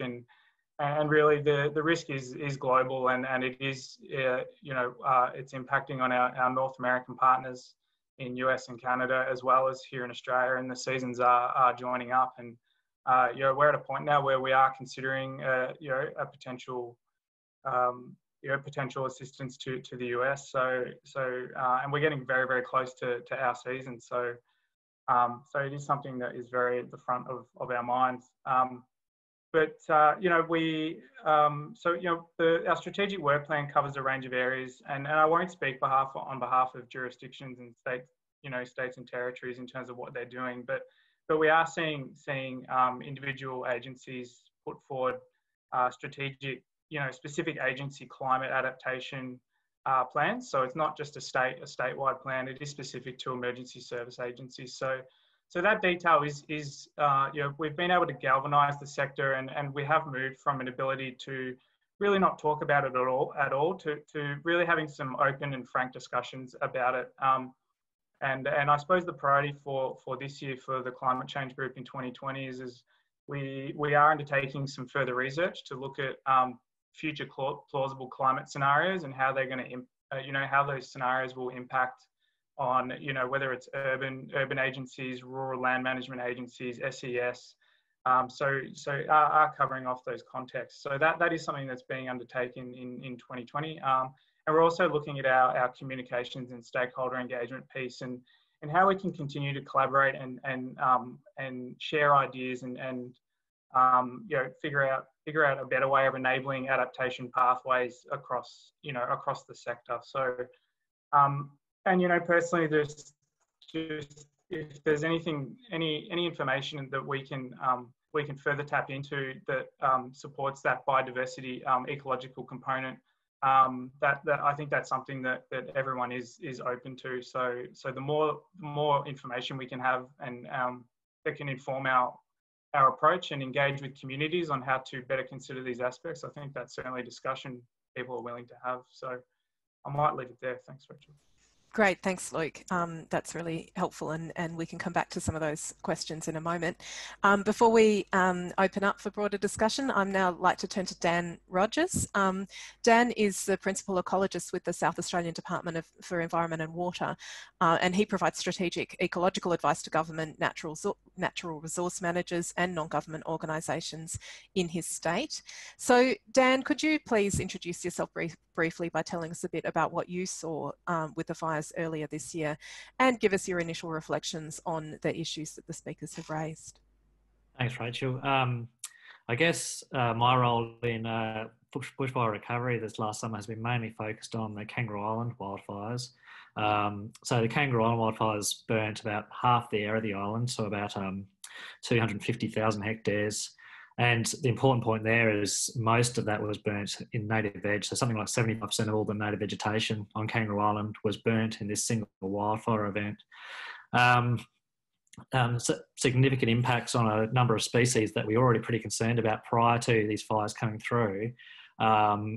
And really the risk is global, and it is, it's impacting on our North American partners in US and Canada, as well as here in Australia, and the seasons are joining up. And, we're at a point now where we are considering, a potential, potential assistance to the US. So and we're getting very, very close to our season. So it is something that is very at the front of our minds. Our strategic work plan covers a range of areas, and I won't speak on behalf of jurisdictions and states and territories in terms of what they're doing, but we are seeing individual agencies put forward strategic, specific agency climate adaptation plans. So it's not just a statewide plan; it is specific to emergency service agencies. So that detail is we've been able to galvanise the sector, and we have moved from an ability to really not talk about it at all to really having some open and frank discussions about it. And I suppose the priority for this year for the climate change group in 2020 is we are undertaking some further research to look at future plausible climate scenarios and how they're going to, how those scenarios will impact on, whether it's urban agencies, rural land management agencies, SES. So are covering off those contexts. So that is something that's being undertaken in 2020. And we're also looking at our communications and stakeholder engagement piece, and how we can continue to collaborate and share ideas and figure out a better way of enabling adaptation pathways across the sector. So personally, there's just, if there's any information that we can further tap into that supports that biodiversity ecological component, that I think that's something that everyone is open to. So the more information we can have, and that can inform our approach and engage with communities on how to better consider these aspects, I think that's certainly a discussion people are willing to have. So I might leave it there. Thanks, Rachel. Great, thanks, Luke. That's really helpful, and we can come back to some of those questions in a moment. Before we open up for broader discussion, I'd now like to turn to Dan Rogers. Dan is the Principal Ecologist with the South Australian Department for Environment and Water, and he provides strategic ecological advice to government, natural resource managers and non-government organisations in his state. So, Dan, could you please introduce yourself briefly by telling us a bit about what you saw with the fires earlier this year, and give us your initial reflections on the issues that the speakers have raised. Thanks, Rachel. I guess my role in bushfire recovery this last summer has been mainly focused on the Kangaroo Island wildfires. So the Kangaroo Island wildfires burnt about half the area of the island, so about 250,000 hectares. And the important point there is most of that was burnt in native veg. So something like 75% of all the native vegetation on Kangaroo Island was burnt in this single wildfire event. So significant impacts on a number of species that we were already pretty concerned about prior to these fires coming through,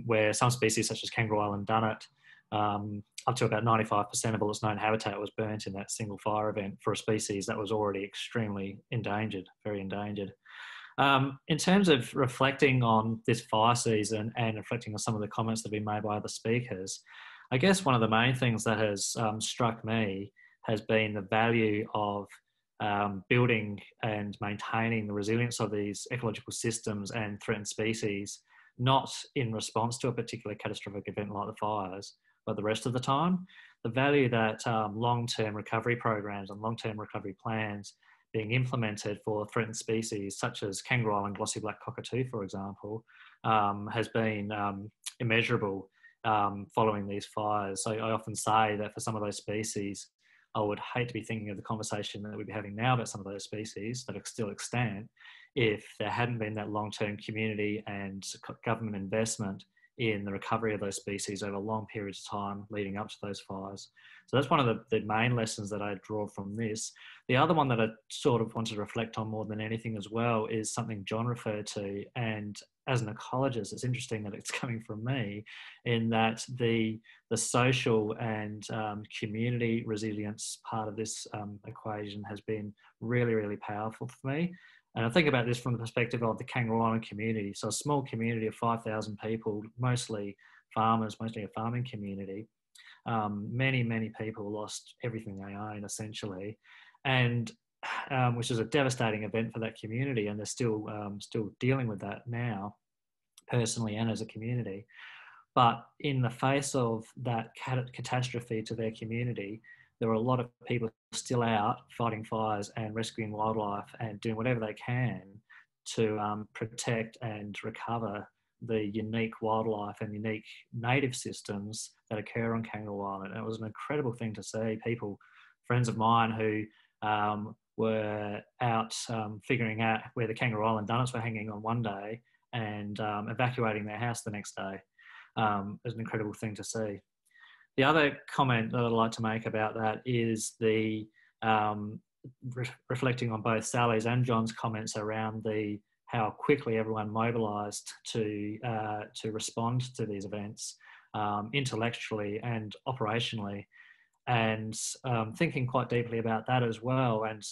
where some species such as Kangaroo Island dunnet, up to about 95% of all its known habitat was burnt in that single fire event for a species that was already extremely endangered, very endangered. In terms of reflecting on this fire season and reflecting on some of the comments that have been made by other speakers, I guess one of the main things that has struck me has been the value of building and maintaining the resilience of these ecological systems and threatened species, not in response to a particular catastrophic event like the fires, but the rest of the time. The value that long-term recovery programs and long-term recovery plans being implemented for threatened species such as Kangaroo Island glossy black cockatoo, for example, has been immeasurable following these fires. So I often say that for some of those species, I would hate to be thinking of the conversation that we'd be having now about some of those species that are still extant if there hadn't been that long-term community and government investment in the recovery of those species over long periods of time leading up to those fires. So that's one of the main lessons that I draw from this. The other one that I sort of want to reflect on more than anything as well is something John referred to. And as an ecologist, it's interesting that it's coming from me, in that the social and community resilience part of this equation has been really, really powerful for me. And I think about this from the perspective of the Kangaroo Island community. So a small community of 5,000 people, mostly farmers, mostly a farming community. Many people lost everything they own, essentially, and which is a devastating event for that community, and they're still dealing with that now, personally and as a community. But in the face of that catastrophe to their community, there are a lot of people still out fighting fires and rescuing wildlife and doing whatever they can to protect and recover the unique wildlife and unique native systems that occur on Kangaroo Island. And it was an incredible thing to see. People, friends of mine who were out figuring out where the Kangaroo Island dunnets were hanging on one day and evacuating their house the next day. It was an incredible thing to see. The other comment that I'd like to make about that is the reflecting on both Sally's and John's comments around how quickly everyone mobilised to respond to these events, intellectually and operationally, and thinking quite deeply about that as well. And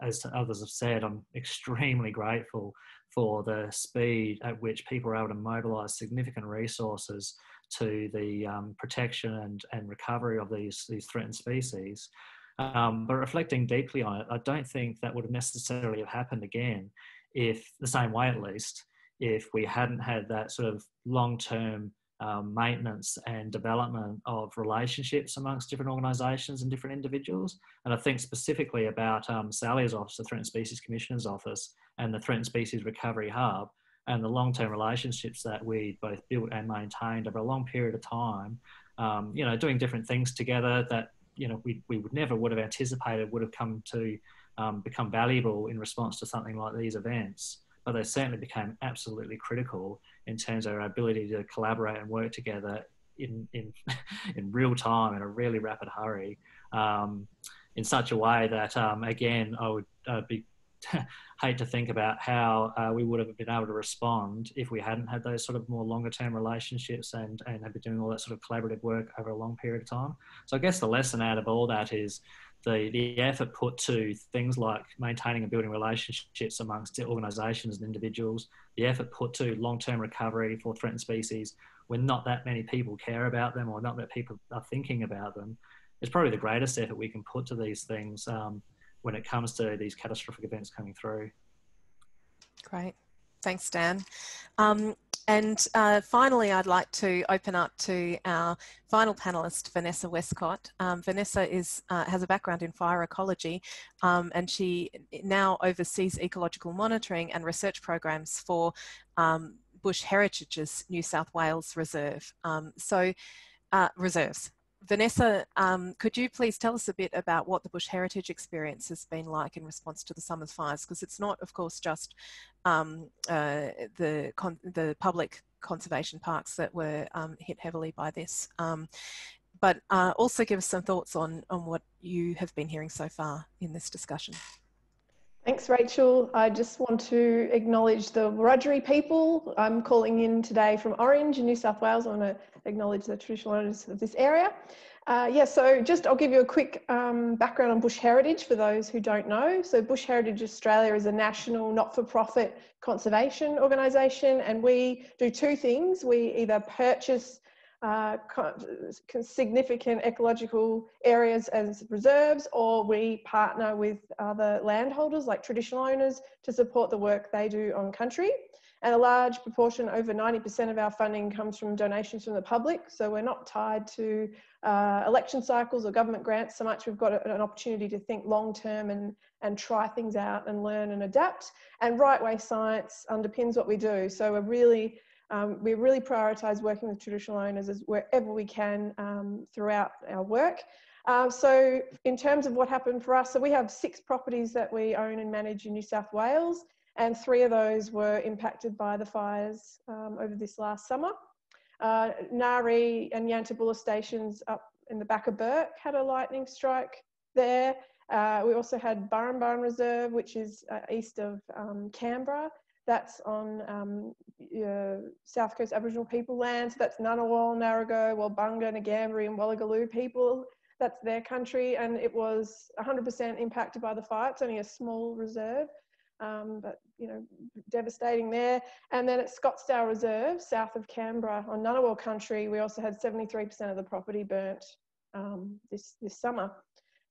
as others have said, I'm extremely grateful for the speed at which people are able to mobilise significant resources to the protection and recovery of these threatened species. But reflecting deeply on it, I don't think that would have necessarily have happened again, if the same way at least, if we hadn't had that sort of long-term maintenance and development of relationships amongst different organisations and different individuals. And I think specifically about Sally's office, the Threatened Species Commissioner's office, and the Threatened Species Recovery Hub, and the long-term relationships that we both built and maintained over a long period of time, doing different things together that, we would never have anticipated would have come to become valuable in response to something like these events. But they certainly became absolutely critical in terms of our ability to collaborate and work together in real time, in a really rapid hurry, in such a way that, again, I would hate to think about how we would have been able to respond if we hadn't had those sort of more longer term relationships and had been doing all that sort of collaborative work over a long period of time. So I guess the lesson out of all that is the effort put to things like maintaining and building relationships amongst organisations and individuals, the effort put to long-term recovery for threatened species when not that many people care about them or not that people are thinking about them, is probably the greatest effort we can put to these things when it comes to these catastrophic events coming through. Great. Thanks, Dan. And finally, I'd like to open up to our final panellist, Vanessa Westcott. Vanessa has a background in fire ecology, and she now oversees ecological monitoring and research programs for Bush Heritage's New South Wales Reserve. Reserves. Vanessa, could you please tell us a bit about what the Bush Heritage experience has been like in response to the summer's fires? Because it's not, of course, just the public conservation parks that were hit heavily by this, but also give us some thoughts on what you have been hearing so far in this discussion. Thanks, Rachel. I just want to acknowledge the Wiradjuri people. I'm calling in today from Orange in New South Wales. I want to acknowledge the traditional owners of this area. So I'll give you a quick background on Bush Heritage for those who don't know. So Bush Heritage Australia is a national not-for-profit conservation organisation, and we do two things. We either purchase significant ecological areas as reserves, or we partner with other landholders like traditional owners to support the work they do on country. And a large proportion, over 90% of our funding, comes from donations from the public. So we're not tied to election cycles or government grants so much. We've got an opportunity to think long term and try things out and learn and adapt. And right way science underpins what we do. So we really prioritise working with traditional owners wherever we can throughout our work. So in terms of what happened for us, so we have 6 properties that we own and manage in New South Wales, and 3 of those were impacted by the fires over this last summer. Nari and Yantabula stations up in the back of Burke had a lightning strike there. We also had Burren Reserve, which is east of Canberra. That's on South Coast Aboriginal people land. So that's Ngunnawal, Narragaow, Walbunga, Ngambri and Wallagaloo people. That's their country, and it was 100% impacted by the fire. It's only a small reserve, but you know, devastating there. And then at Scottsdale Reserve, south of Canberra, on Ngunnawal country, we also had 73% of the property burnt this summer.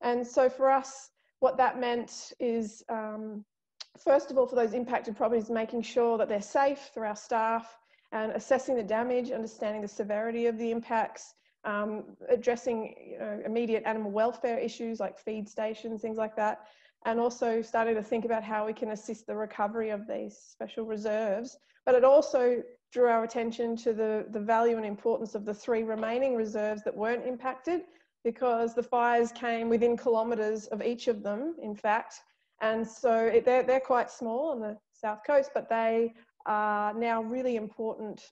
And so for us, what that meant is, first of all, for those impacted properties, making sure that they're safe through our staff and assessing the damage, understanding the severity of the impacts, addressing immediate animal welfare issues like feed stations, things like that, and also starting to think about how we can assist the recovery of these special reserves. But it also drew our attention to the value and importance of the 3 remaining reserves that weren't impacted, because the fires came within kilometres of each of them, in fact. And so they're quite small on the south coast, but they are now really important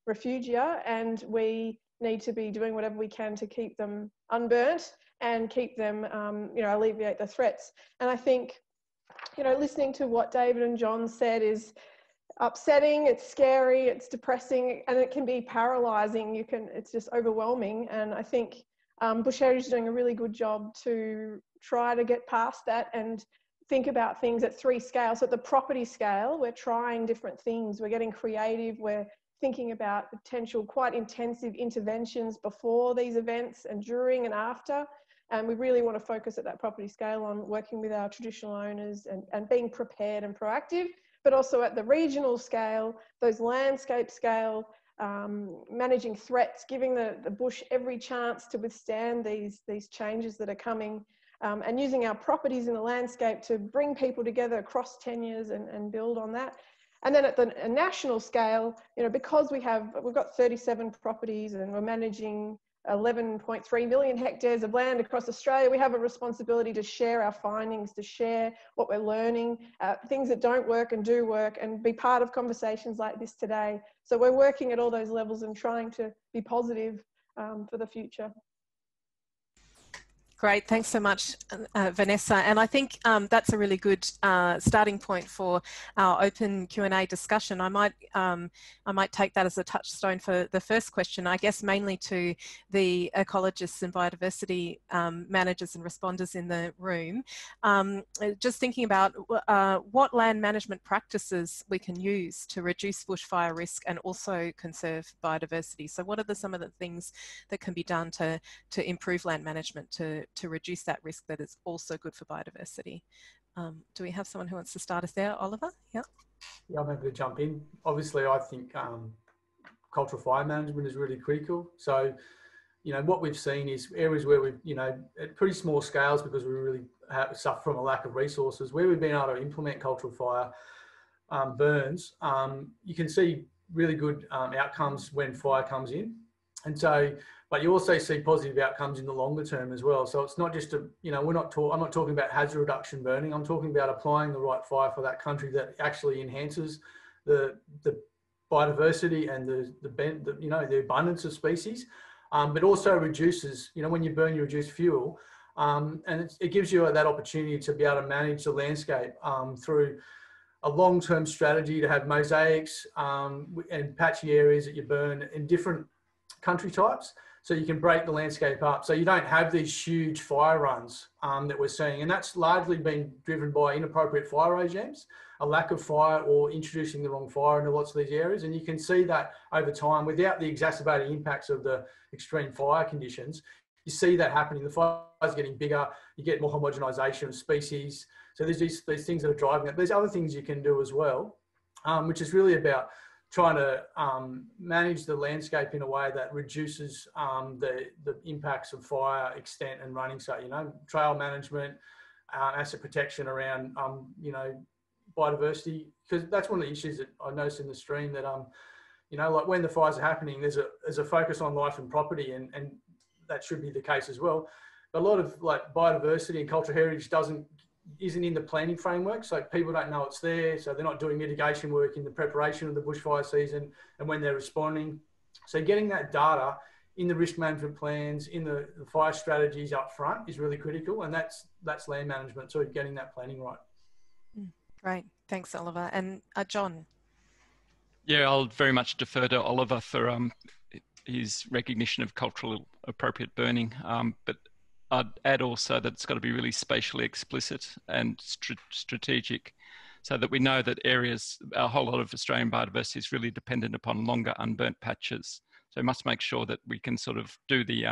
refugia, and we need to be doing whatever we can to keep them unburnt and keep them, alleviate the threats. And I think, listening to what David and John said is upsetting, it's scary, it's depressing, and it can be paralysing. It's just overwhelming. And I think Bush Heritage is doing a really good job to try to get past that and think about things at 3 scales. So at the property scale, we're trying different things. We're getting creative. We're thinking about potential quite intensive interventions before these events and during and after. And we really want to focus at that property scale on working with our traditional owners and being prepared and proactive, but also at the regional scale, those landscape scale, managing threats, giving the bush every chance to withstand these changes that are coming, and using our properties in the landscape to bring people together across tenures and build on that. And then at the national scale, because we've got 37 properties and we're managing 11.3 million hectares of land across Australia, we have a responsibility to share our findings, to share what we're learning, things that don't work and do work, and be part of conversations like this today. So we're working at all those levels and trying to be positive for the future. Great, thanks so much, Vanessa. And I think that's a really good starting point for our open Q&A discussion. I might take that as a touchstone for the first question, I guess mainly to the ecologists and biodiversity managers and responders in the room. Just thinking about what land management practices we can use to reduce bushfire risk and also conserve biodiversity. So what are some of the things that can be done to improve land management to reduce that risk that is also good for biodiversity? Do we have someone who wants to start us there? Oliver? Yeah. Yeah, I'm happy to jump in. Obviously, I think cultural fire management is really critical. So, what we've seen is areas where we've, at pretty small scales, because we really suffer from a lack of resources, where we've been able to implement cultural fire burns, you can see really good outcomes when fire comes in. And so, but you also see positive outcomes in the longer term as well. So it's not just I'm not talking about hazard reduction burning. I'm talking about applying the right fire for that country that actually enhances the biodiversity and the abundance of species, but also reduces, when you burn, you reduce fuel. And it gives you that opportunity to be able to manage the landscape through a long-term strategy, to have mosaics and patchy areas that you burn in different country types, so you can break the landscape up, so you don't have these huge fire runs that we're seeing. And that's largely been driven by inappropriate fire regimes, a lack of fire, or introducing the wrong fire into lots of these areas. And you can see that over time, without the exacerbating impacts of the extreme fire conditions, you see that happening. The fire's getting bigger, you get more homogenisation of species. So there's these things that are driving it. There's other things you can do as well, which is really about trying to manage the landscape in a way that reduces the impacts of fire extent and running. So, trail management, asset protection around, biodiversity, because that's one of the issues that I noticed in the stream, that, like when the fires are happening, there's a focus on life and property, and that should be the case as well. But a lot of biodiversity and cultural heritage isn't in the planning framework, so people don't know it's there, so they're not doing mitigation work in the preparation of the bushfire season and when they're responding. So getting that data in the risk management plans, in the fire strategies up front is really critical, and that's land management, so getting that planning right. Great, thanks Oliver. And John? Yeah, I'll very much defer to Oliver for his recognition of cultural appropriate burning, but I'd add also that it's got to be really spatially explicit and strategic, so that we know that areas, a whole lot of Australian biodiversity is really dependent upon longer unburnt patches. So we must make sure that we can sort of do the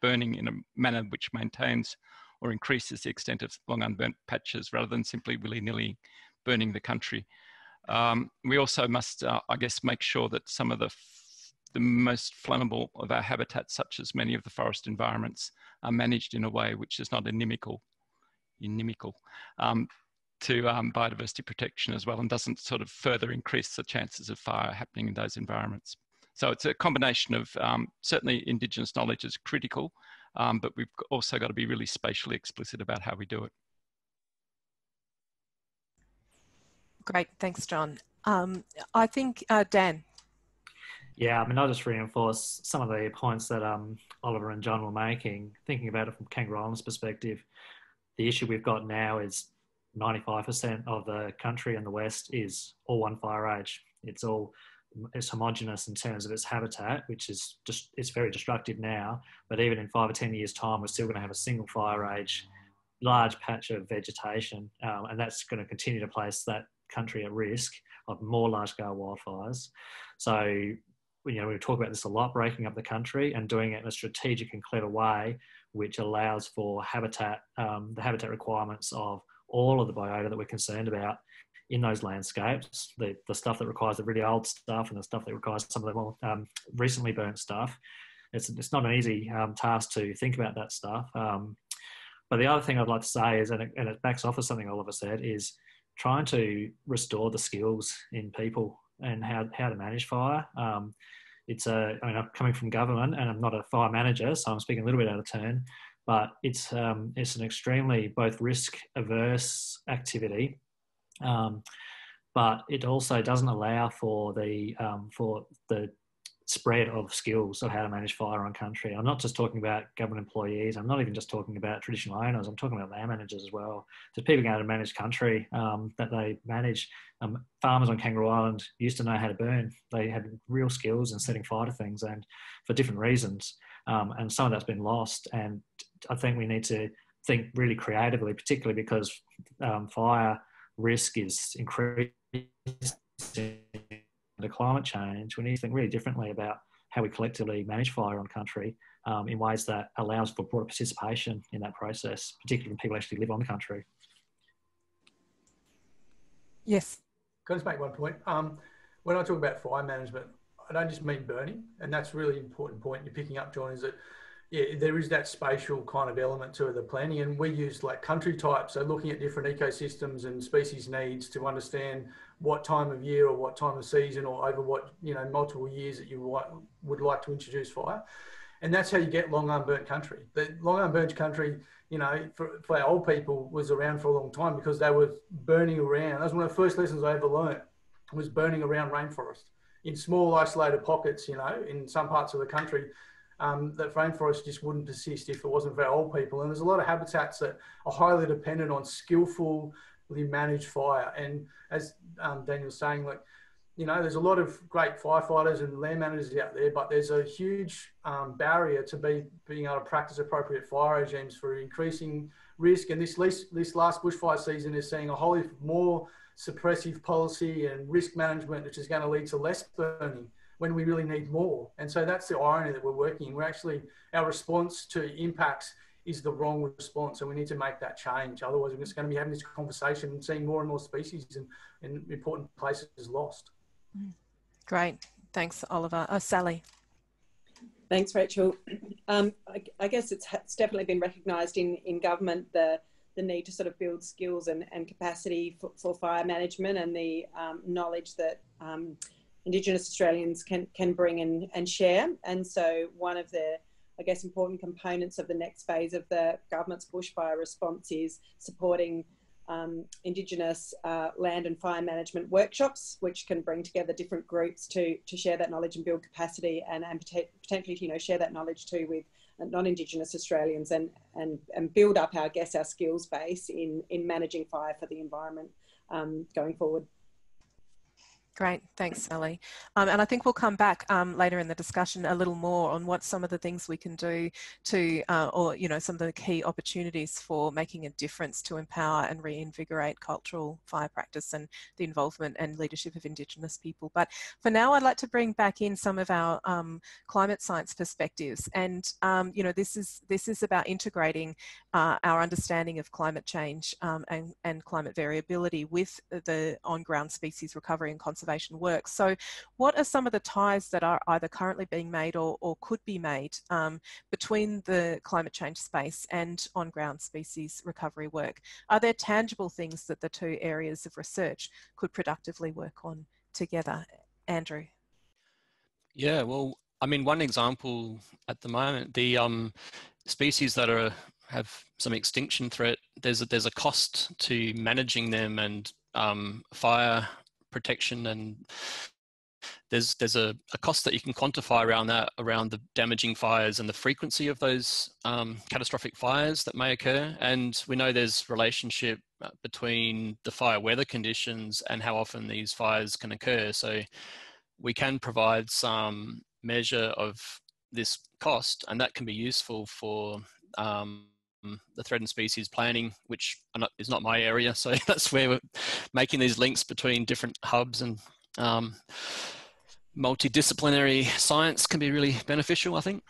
burning in a manner which maintains or increases the extent of long unburnt patches rather than simply willy-nilly burning the country. We also must, I guess, make sure that some of the most flammable of our habitats, such as many of the forest environments, are managed in a way which is not inimical to biodiversity protection as well, and doesn't sort of further increase the chances of fire happening in those environments. So it's a combination of certainly Indigenous knowledge is critical, but we've also got to be really spatially explicit about how we do it. Great, thanks John. I think Dan. Yeah, I mean, I'll just reinforce some of the points that Oliver and John were making. Thinking about it from Kangaroo Island's perspective, the issue we've got now is 95% of the country in the west is all one fire age. It's homogenous in terms of its habitat, which is just, it's very destructive now, but even in 5 or 10 years time, we're still going to have a single fire age, large patch of vegetation, and that's going to continue to place that country at risk of more large-scale wildfires. So, you know, we talk about this a lot, breaking up the country and doing it in a strategic and clever way, which allows for habitat, the habitat requirements of all of the biota that we're concerned about in those landscapes, the stuff that requires the really old stuff and the stuff that requires some of the more recently burnt stuff. It's not an easy task to think about that stuff. But the other thing I'd like to say is, and it backs off of something Oliver said, is trying to restore the skills in people and how to manage fire. I mean, I'm coming from government and I'm not a fire manager, so I'm speaking a little bit out of turn, but it's an extremely both risk averse activity, but it also doesn't allow for the spread of skills of how to manage fire on country. I'm not just talking about government employees. I'm not even just talking about traditional owners. I'm talking about land managers as well. Just people going to manage country that they manage. Farmers on Kangaroo Island used to know how to burn. They had real skills in setting fire to things, and for different reasons. And some of that's been lost. And I think we need to think really creatively, particularly because fire risk is increasing to climate change. We need to think really differently about how we collectively manage fire on country in ways that allows for broader participation in that process, particularly when people actually live on the country. Yes. Can I just make one point? When I talk about fire management, I don't just mean burning, and that's a really important point you're picking up, John, is that yeah, there is that spatial kind of element to the planning, and we use like country types, so looking at different ecosystems and species needs to understand what time of year or what time of season or over what, you know, multiple years that you would like to introduce fire. And that's how you get long unburnt country. The long unburnt country, you know, for our old people was around for a long time because they were burning around. That was one of the first lessons I ever learned, was burning around rainforest in small isolated pockets, you know, in some parts of the country. That rainforest just wouldn't persist if it wasn't for our old people. And there's a lot of habitats that are highly dependent on skillfully managed fire. And as Daniel's saying, like, you know, there's a lot of great firefighters and land managers out there, but there's a huge barrier to being able to practice appropriate fire regimes for increasing risk. And this last bushfire season is seeing a wholly more suppressive policy and risk management, which is going to lead to less burning when we really need more. And so that's the irony that we're working in. We're actually, our response to impacts is the wrong response, and we need to make that change. Otherwise, we're just going to be having this conversation and seeing more and more species and important places lost. Great. Thanks, Oliver. Sally. Thanks, Rachel. I guess it's definitely been recognised in government, the need to sort of build skills and capacity for fire management, and the knowledge that Indigenous Australians can bring and share. And so one of the, I guess, important components of the next phase of the government's bushfire response is supporting Indigenous land and fire management workshops, which can bring together different groups to share that knowledge and build capacity, and potentially, you know, share that knowledge too with non-Indigenous Australians, and build up, I guess, our skills base in managing fire for the environment going forward. Great, thanks, Sally. And I think we'll come back later in the discussion a little more on what some of the things we can do to, or you know, some of the key opportunities for making a difference to empower and reinvigorate cultural fire practice and the involvement and leadership of Indigenous people. But for now, I'd like to bring back in some of our climate science perspectives, and you know, this is about integrating our understanding of climate change and climate variability with the on-ground species recovery and conservation work. So what are some of the ties that are either currently being made or could be made between the climate change space and on-ground species recovery work? Are there tangible things that the two areas of research could productively work on together? Andrew? Yeah, well, I mean, one example at the moment, the species that have some extinction threat, there's a cost to managing them, and fire protection, and there's a cost that you can quantify around that, around the damaging fires and the frequency of those catastrophic fires that may occur. And we know there's relationship between the fire weather conditions and how often these fires can occur. So we can provide some measure of this cost, and that can be useful for the threatened species planning, which is not my area. So that's where we're making these links between different hubs, and multidisciplinary science can be really beneficial, I think.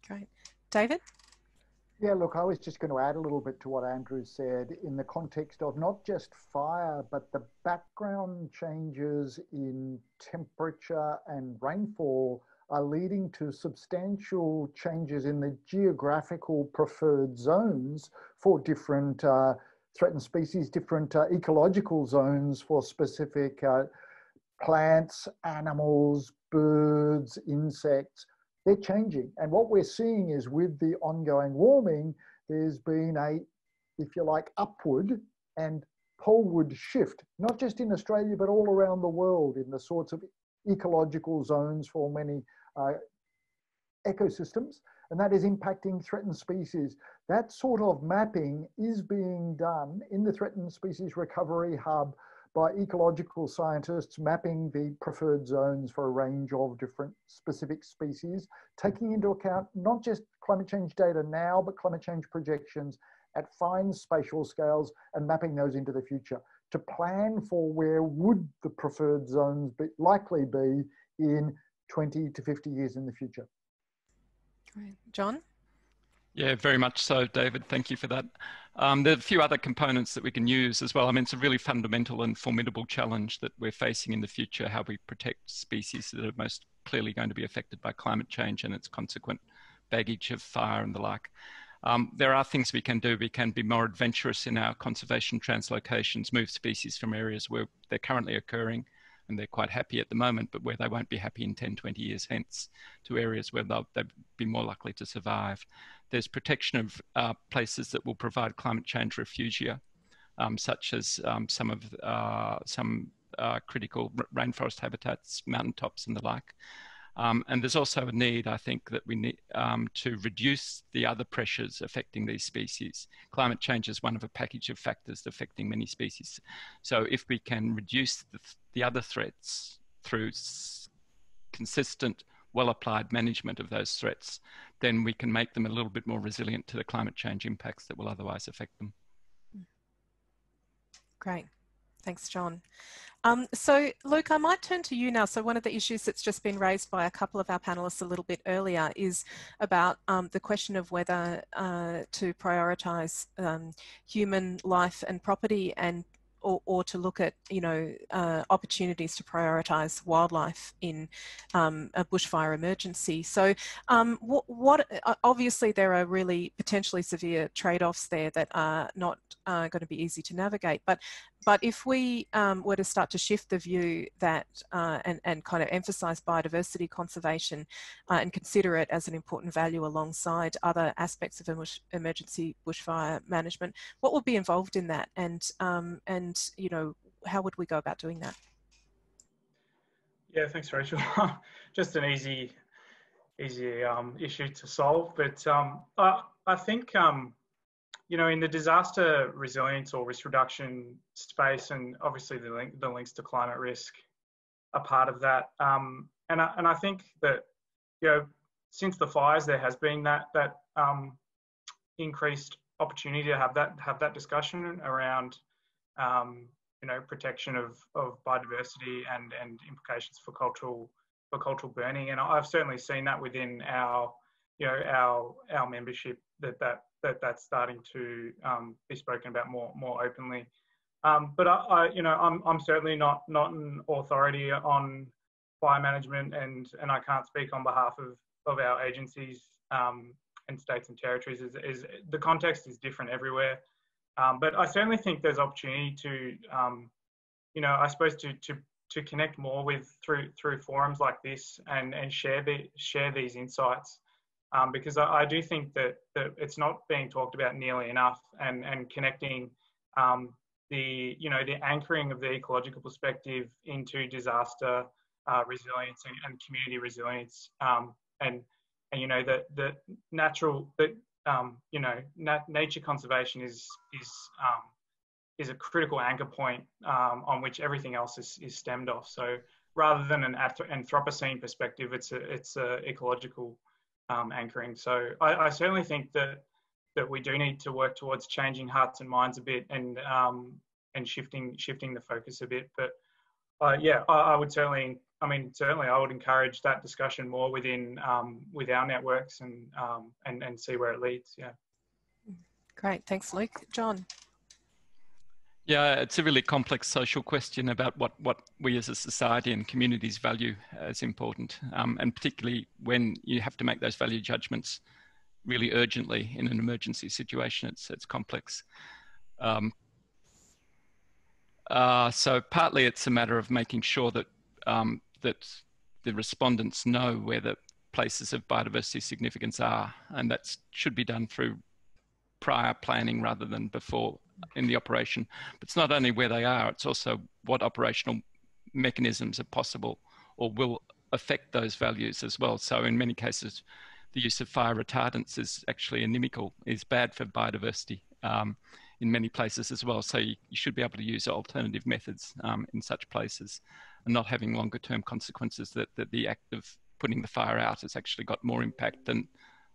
Great. David? Yeah, look, I was just going to add a little bit to what Andrew said in the context of not just fire, but the background changes in temperature and rainfall are leading to substantial changes in the geographical preferred zones for different threatened species, different ecological zones for specific plants, animals, birds, insects. They're changing. And what we're seeing is, with the ongoing warming, there's been a, if you like, upward and poleward shift, not just in Australia, but all around the world, in the sorts of ecological zones for many ecosystems, and that is impacting threatened species. That sort of mapping is being done in the Threatened Species Recovery Hub by ecological scientists, mapping the preferred zones for a range of different specific species, taking into account not just climate change data now, but climate change projections at fine spatial scales, and mapping those into the future to plan for where would the preferred zones likely be in 20 to 50 years in the future. Great. John? Yeah, very much so, David. Thank you for that. There are a few other components that we can use as well. I mean, it's a really fundamental and formidable challenge that we're facing in the future, how we protect species that are most clearly going to be affected by climate change and its consequent baggage of fire and the like. There are things we can do. We can be more adventurous in our conservation translocations, move species from areas where they're currently occurring and they're quite happy at the moment, but where they won't be happy in 10, 20 years hence, to areas where they'll be more likely to survive. There's protection of places that will provide climate change refugia, such as some critical rainforest habitats, mountaintops and the like. And there's also a need, I think, that we need to reduce the other pressures affecting these species. Climate change is one of a package of factors affecting many species. So if we can reduce the other threats through consistent, well-applied management of those threats, then we can make them a little bit more resilient to the climate change impacts that will otherwise affect them. Great. Thanks, John. So, Luke, I might turn to you now. So one of the issues that's just been raised by a couple of our panellists a little bit earlier is about the question of whether to prioritise human life and property, and or to look at, you know, opportunities to prioritise wildlife in a bushfire emergency. So obviously there are really potentially severe trade-offs there that are not going to be easy to navigate, but But if we were to start to shift the view that and kind of emphasise biodiversity conservation and consider it as an important value alongside other aspects of emergency bushfire management, what would be involved in that, and you know, how would we go about doing that? Yeah, thanks, Rachel. Just an easy issue to solve, but I think you know, in the disaster resilience or risk reduction space, and obviously the links to climate risk are part of that. And I think that, you know, since the fires, there has been that increased opportunity to have that discussion around you know, protection of biodiversity and implications for cultural burning. And I've certainly seen that within our, you know, our membership, that's starting to be spoken about more openly. But I you know, I'm certainly not an authority on fire management, and I can't speak on behalf of our agencies and states and territories. Is the context is different everywhere. But I certainly think there's opportunity to, you know, I suppose to connect more with through forums like this and share these insights, because I do think that it's not being talked about nearly enough, and connecting the, you know, the anchoring of the ecological perspective into disaster resilience and community resilience, and you know, the natural you know, nature conservation is a critical anchor point on which everything else is stemmed off. So rather than an Anthropocene perspective, it's a ecological anchoring. So I certainly think that we do need to work towards changing hearts and minds a bit, and shifting the focus a bit. But yeah, I would certainly, I mean, certainly I would encourage that discussion more within with our networks, and see where it leads. Yeah. Great, thanks, Luke. John. Yeah, it's a really complex social question about what we as a society and communities value as important, and particularly when you have to make those value judgments really urgently in an emergency situation. It's complex. So partly it's a matter of making sure that that the respondents know where the places of biodiversity significance are, and that should be done through prior planning rather than before in the operation. But it's not only where they are, it's also what operational mechanisms are possible or will affect those values as well. So in many cases, the use of fire retardants is actually inimical, is bad for biodiversity in many places as well. So you should be able to use alternative methods in such places, and not having longer term consequences that the act of putting the fire out has actually got more impact than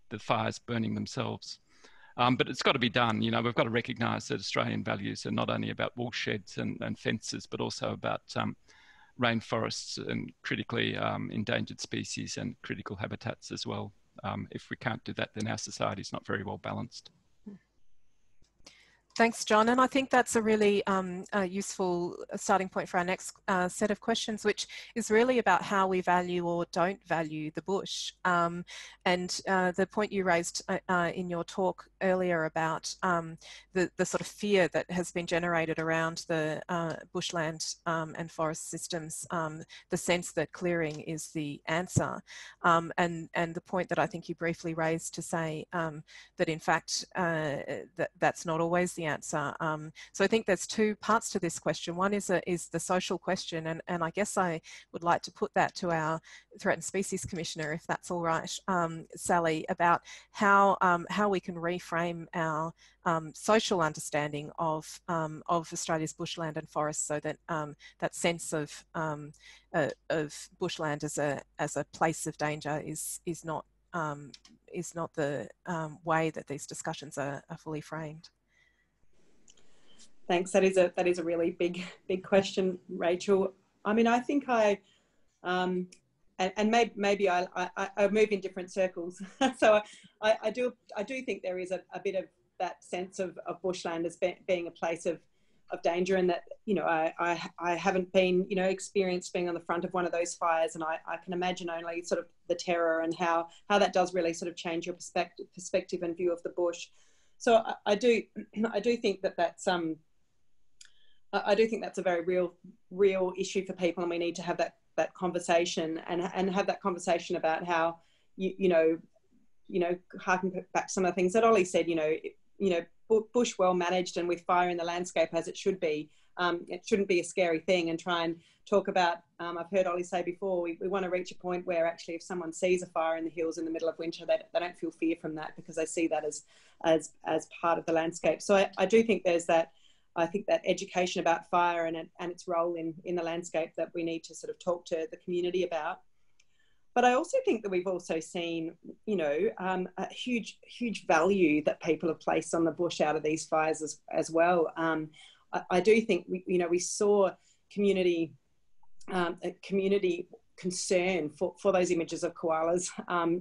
the fires burning themselves. But it's got to be done. You know, we've got to recognise that Australian values are not only about woolsheds and fences, but also about rainforests and critically endangered species and critical habitats as well. If we can't do that, then our society is not very well balanced. Thanks, John. And I think that's a really useful starting point for our next set of questions, which is really about how we value or don't value the bush. And the point you raised in your talk earlier about the sort of fear that has been generated around the bushland and forest systems, the sense that clearing is the answer. And the point that I think you briefly raised to say that in fact that's not always the answer. So I think there's two parts to this question. One is the social question, and I guess I would like to put that to our Threatened Species Commissioner, if that's all right, Sally, about how we can reframe our social understanding of Australia's bushland and forests, so that that sense of bushland as a place of danger is not the way that these discussions are fully framed. Thanks. That is a really big question, Rachel. I mean, I think and maybe I move in different circles. So I do think there is a bit of that sense of bushland as being a place of danger, and that, you know, I haven't been, you know, experienced being on the front of one of those fires, and I can imagine only sort of the terror and how that does really sort of change your perspective and view of the bush. So I do think that that's I do think that's a very real issue for people, and we need to have that conversation and have that conversation about how you know, harking back to some of the things that Ollie said. Bush well managed and with fire in the landscape as it should be. It shouldn't be a scary thing, and try and talk about, I've heard Ollie say before, we want to reach a point where actually if someone sees a fire in the hills in the middle of winter, they don't feel fear from that, because they see that as part of the landscape. So I do think there's that, I think that education about fire and its role in the landscape that we need to sort of talk to the community about. But I also think that we've also seen, a huge value that people have placed on the bush out of these fires as well. I do think we saw community concern for those images of koalas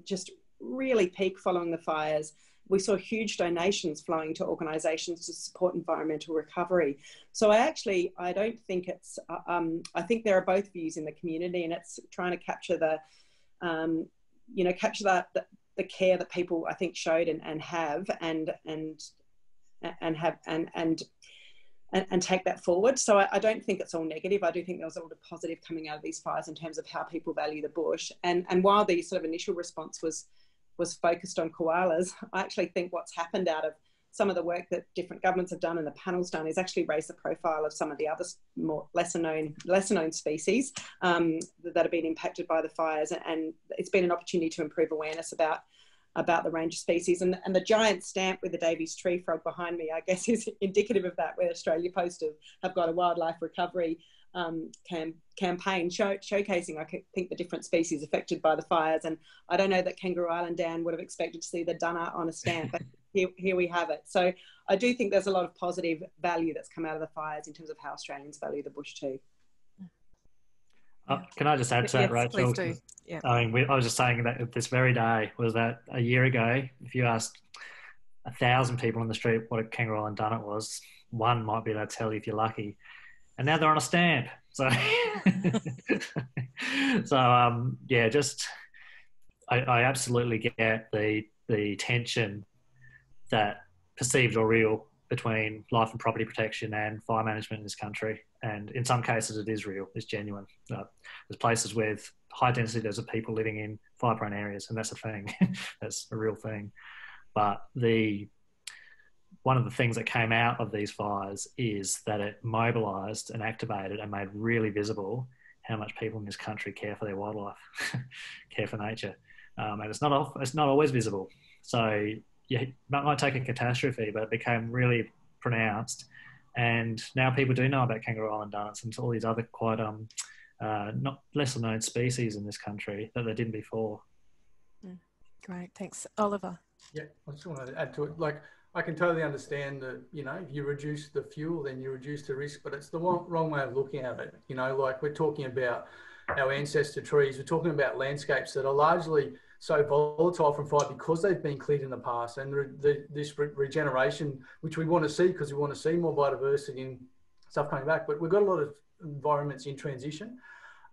just really peak following the fires. We saw huge donations flowing to organisations to support environmental recovery. So I don't think it's, I think there are both views in the community, and it's trying to capture the care that people, I think, showed and have and take that forward. So I don't think it's all negative. I do think there was a lot of positive coming out of these fires in terms of how people value the bush. And while the sort of initial response was focused on koalas, I actually think what's happened out of some of the work that different governments have done and the panel's done is actually raise the profile of some of the other more lesser known species that have been impacted by the fires. And it's been an opportunity to improve awareness about the range of species. And the giant stamp with the Davies tree frog behind me, I guess, is indicative of that, where Australia Post have got a wildlife recovery campaign showcasing, I think, the different species affected by the fires. And I don't know that Kangaroo Island Dan would have expected to see the dunner on a stamp, but here we have it. So I do think there's a lot of positive value that's come out of the fires in terms of how Australians value the bush too. Can I just add to that, Rachel? Please do. Yeah. I mean, I was just saying that this very day was that a year ago, if you asked 1,000 people on the street what a Kangaroo Island dunnet was, one might be able to tell you if you're lucky. And now they're on a stamp. So, yeah, just I absolutely get the tension that perceived or real between life and property protection and fire management in this country. And in some cases it is real, it's genuine. There's places with high density numbers of people living in fire-prone areas, and that's a thing. That's a real thing. But one of the things that came out of these fires is that it mobilised and activated and made really visible how much people in this country care for their wildlife, care for nature. And it's not always visible. So it might take a catastrophe, but it became really pronounced. And now people do know about Kangaroo Island dunnets and all these other quite not lesser known species in this country that they didn't before. Great, thanks. Oliver. Yeah, I just want to add to it. Like, I can totally understand that, if you reduce the fuel, then you reduce the risk, but it's the wrong way of looking at it. Like, we're talking about our ancestor trees, we're talking about landscapes that are largely so volatile from fire because they've been cleared in the past, and this regeneration, which we want to see because we want to see more biodiversity and stuff coming back, but we've got a lot of environments in transition.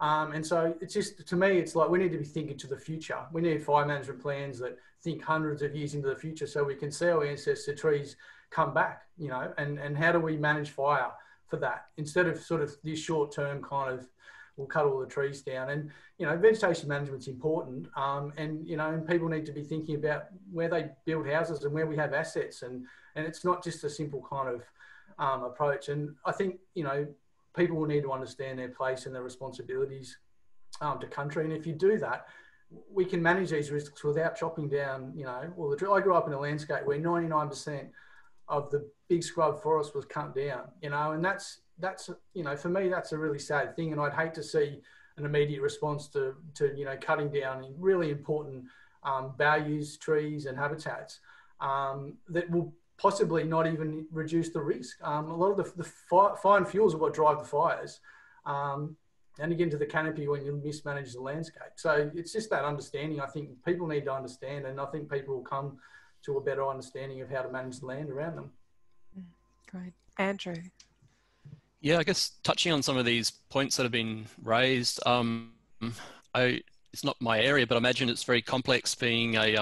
And so it's just, to me, it's like we need to be thinking to the future. We need fire management plans that think hundreds of years into the future so we can see our ancestor trees come back, and how do we manage fire for that instead of sort of this short term kind of, we'll cut all the trees down. And, vegetation management's important. And people need to be thinking about where they build houses and where we have assets. And it's not just a simple kind of approach. And I think, people will need to understand their place and their responsibilities to country. And if you do that, we can manage these risks without chopping down, all the trees. I grew up in a landscape where 99% of the big scrub forest was cut down, and that's for me, that's a really sad thing. And I'd hate to see an immediate response to cutting down really important values, trees and habitats that will possibly not even reduce the risk. A lot of the fine fuels are what drive the fires. And again, to the canopy when you mismanage the landscape. So it's just that understanding. I think people need to understand, and I think people will come to a better understanding of how to manage the land around them. Great. Andrew. Yeah, I guess touching on some of these points that have been raised, it's not my area, but I imagine it's very complex being a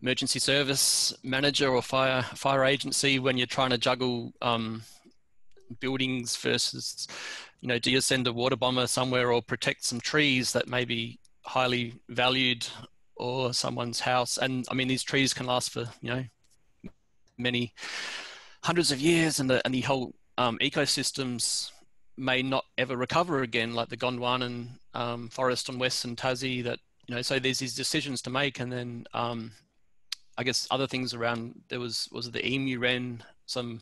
emergency service manager or fire agency when you're trying to juggle buildings versus, you know, do you send a water bomber somewhere or protect some trees that may be highly valued, or someone's house? And I mean, these trees can last for, you know, many hundreds of years, and the whole ecosystems may not ever recover again, like the Gondwanan forest on Western Tassie. That, you know, so there's these decisions to make. And then I guess other things around, there was it the emu wren, some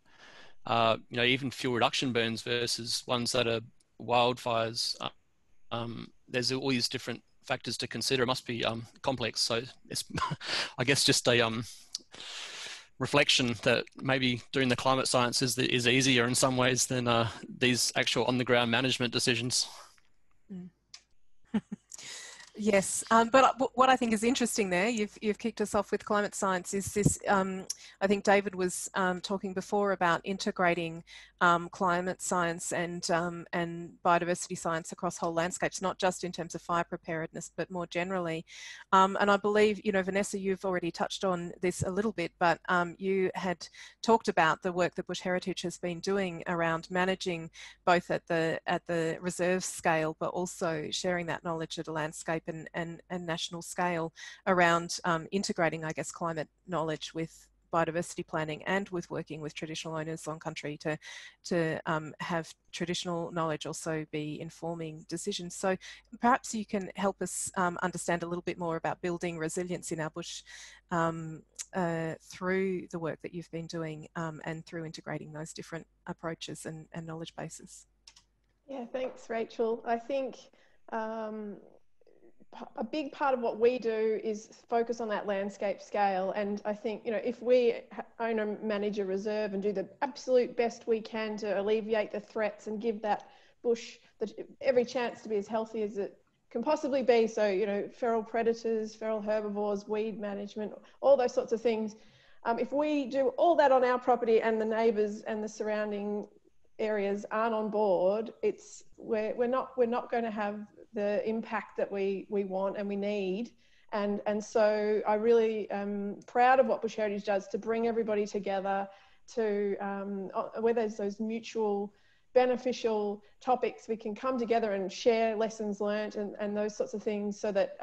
you know, even fuel reduction burns versus ones that are wildfires. There's all these different factors to consider. It must be complex. So it's I guess just a reflection that maybe doing the climate science is easier in some ways than these actual on the ground management decisions. Mm. Yes, but what I think is interesting there, you've kicked us off with climate science, is this, I think David was talking before about integrating climate science and biodiversity science across whole landscapes, not just in terms of fire preparedness, but more generally. And I believe, you know, Vanessa, you've already touched on this a little bit, but you had talked about the work that Bush Heritage has been doing around managing both at the reserve scale, but also sharing that knowledge at a landscape and national scale around integrating, I guess, climate knowledge with biodiversity planning and with working with traditional owners on country to have traditional knowledge also be informing decisions. So perhaps you can help us understand a little bit more about building resilience in our bush through the work that you've been doing and through integrating those different approaches and knowledge bases. Yeah, thanks, Rachel. I think a big part of what we do is focus on that landscape scale. And I think, you know, if we own and manage a reserve and do the absolute best we can to alleviate the threats and give that bush every chance to be as healthy as it can possibly be. So, you know, feral predators, feral herbivores, weed management, all those sorts of things. If we do all that on our property and the neighbours and the surrounding areas aren't on board, we're not going to have the impact that we want and we need. And so I really am proud of what Bush Heritage does to bring everybody together to where there's those mutual beneficial topics, we can come together and share lessons learned and those sorts of things, so that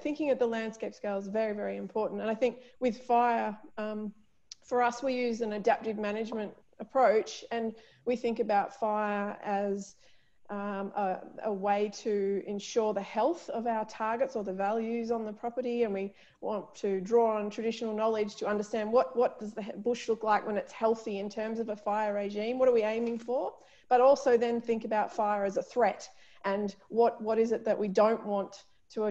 thinking at the landscape scale is very, very important. And I think with fire, for us, we use an adaptive management approach, and we think about fire as a way to ensure the health of our targets or the values on the property. And we want to draw on traditional knowledge to understand what does the bush look like when it's healthy in terms of a fire regime, what are we aiming for, but also then think about fire as a threat and what is it that we don't want to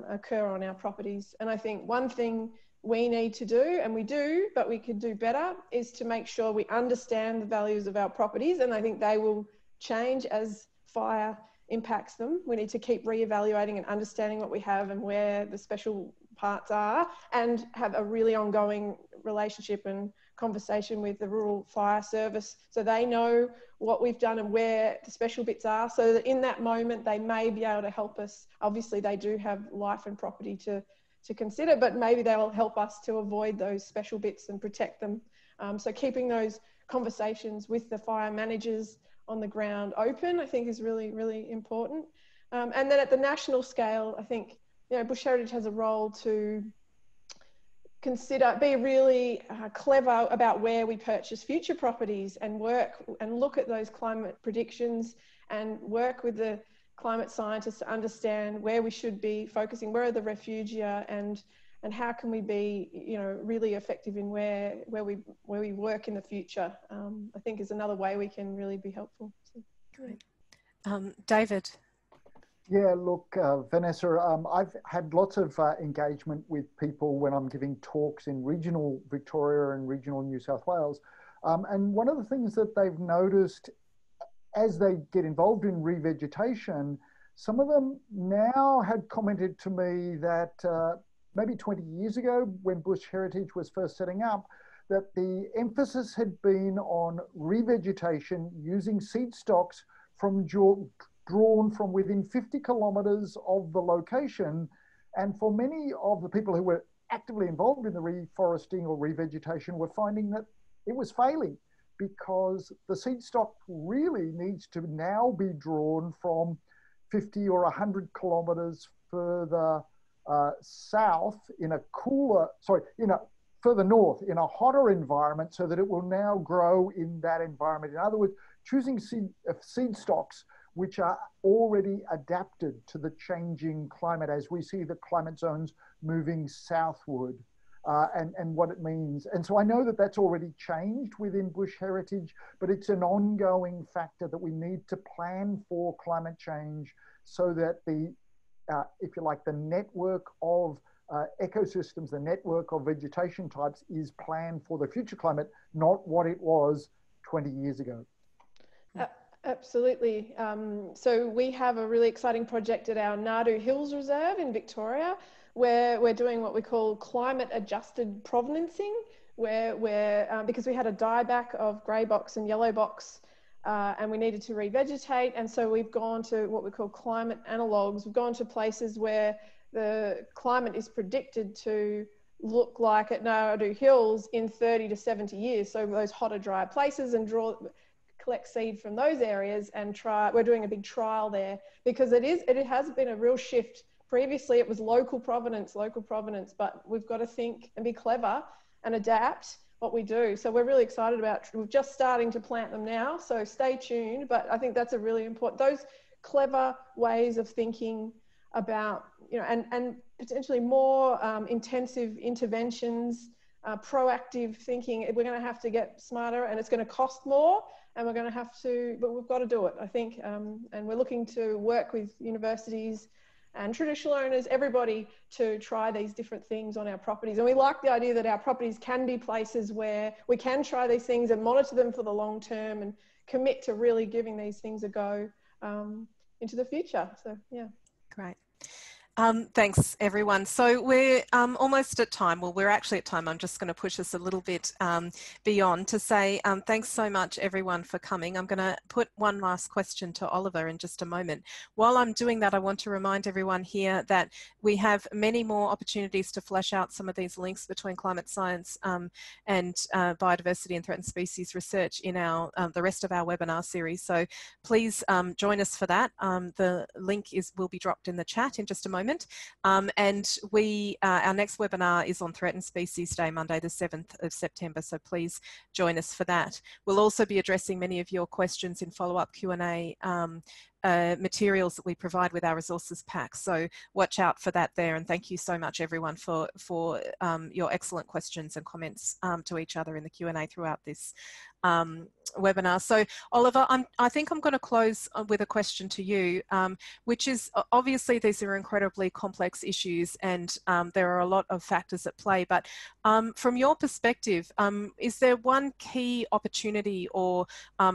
occur on our properties. And I think one thing we need to do, and we do, but we could do better, is to make sure we understand the values of our properties. And I think they will change as fire impacts them. We need to keep reevaluating and understanding what we have and where the special parts are, and have a really ongoing relationship and conversation with the Rural Fire Service so they know what we've done and where the special bits are, so that in that moment they may be able to help us. Obviously they do have life and property to consider, but maybe they will help us to avoid those special bits and protect them. So keeping those conversations with the fire managers on the ground open, I think, is really, really important. And then at the national scale, I think, you know, Bush Heritage has a role to consider, be really clever about where we purchase future properties, and work and look at those climate predictions and work with the climate scientists to understand where we should be focusing, where are the refugia, and how can we be, you know, really effective in where we work in the future. I think is another way we can really be helpful. So, great. David. Yeah, look, Vanessa, I've had lots of engagement with people when I'm giving talks in regional Victoria and regional New South Wales. And one of the things that they've noticed as they get involved in revegetation, some of them now had commented to me that maybe 20 years ago, when Bush Heritage was first setting up, that the emphasis had been on revegetation using seed stocks drawn from within 50 kilometres of the location. And for many of the people who were actively involved in the reforesting or revegetation were finding that it was failing, because the seed stock really needs to now be drawn from 50 or 100 kilometers further south in a cooler, further north in a hotter environment, so that it will now grow in that environment. In other words, choosing seed stocks which are already adapted to the changing climate as we see the climate zones moving southward, and what it means. And so I know that that's already changed within bush heritage, but it's an ongoing factor that we need to plan for climate change, so that the, if you like, the network of ecosystems, the network of vegetation types is planned for the future climate, not what it was 20 years ago. Absolutely. So we have a really exciting project at our Nardu Hills Reserve in Victoria, where we're doing what we call climate adjusted provenancing, where we're, because we had a dieback of grey box and yellow box, and we needed to revegetate. And so we've gone to what we call climate analogues. We've gone to places where the climate is predicted to look like at Nardu Hills in 30 to 70 years. So those hotter, drier places, and collect seed from those areas and we're doing a big trial there, because it has been a real shift. Previously it was local provenance, but we've got to think and be clever and adapt what we do. So we're really excited about, we're just starting to plant them now, so stay tuned. But I think that's a really important, those clever ways of thinking about, and potentially more intensive interventions, proactive thinking. We're going to have to get smarter, and it's going to cost more, and we're going to have to, but we've got to do it, I think. And we're looking to work with universities and traditional owners, everybody, to try these different things on our properties. And we like the idea that our properties can be places where we can try these things and monitor them for the long term, and commit to really giving these things a go into the future. So, yeah. Great. Thanks, everyone. So we're almost at time. Well, we're actually at time. I'm just going to push us a little bit beyond to say thanks so much, everyone, for coming. I'm going to put one last question to Oliver in just a moment. While I'm doing that, I want to remind everyone here that we have many more opportunities to flesh out some of these links between climate science and biodiversity and threatened species research in our the rest of our webinar series. So please join us for that. The link will be dropped in the chat in just a moment. And our next webinar is on Threatened Species Day, Monday the 7th of September, so please join us for that. We'll also be addressing many of your questions in follow-up Q&A materials that we provide with our resources pack, so watch out for that there. And thank you so much, everyone, for your excellent questions and comments to each other in the Q&A throughout this webinar. So Oliver, I think I'm going to close with a question to you, which is, obviously these are incredibly complex issues, and there are a lot of factors at play, but from your perspective, is there one key opportunity or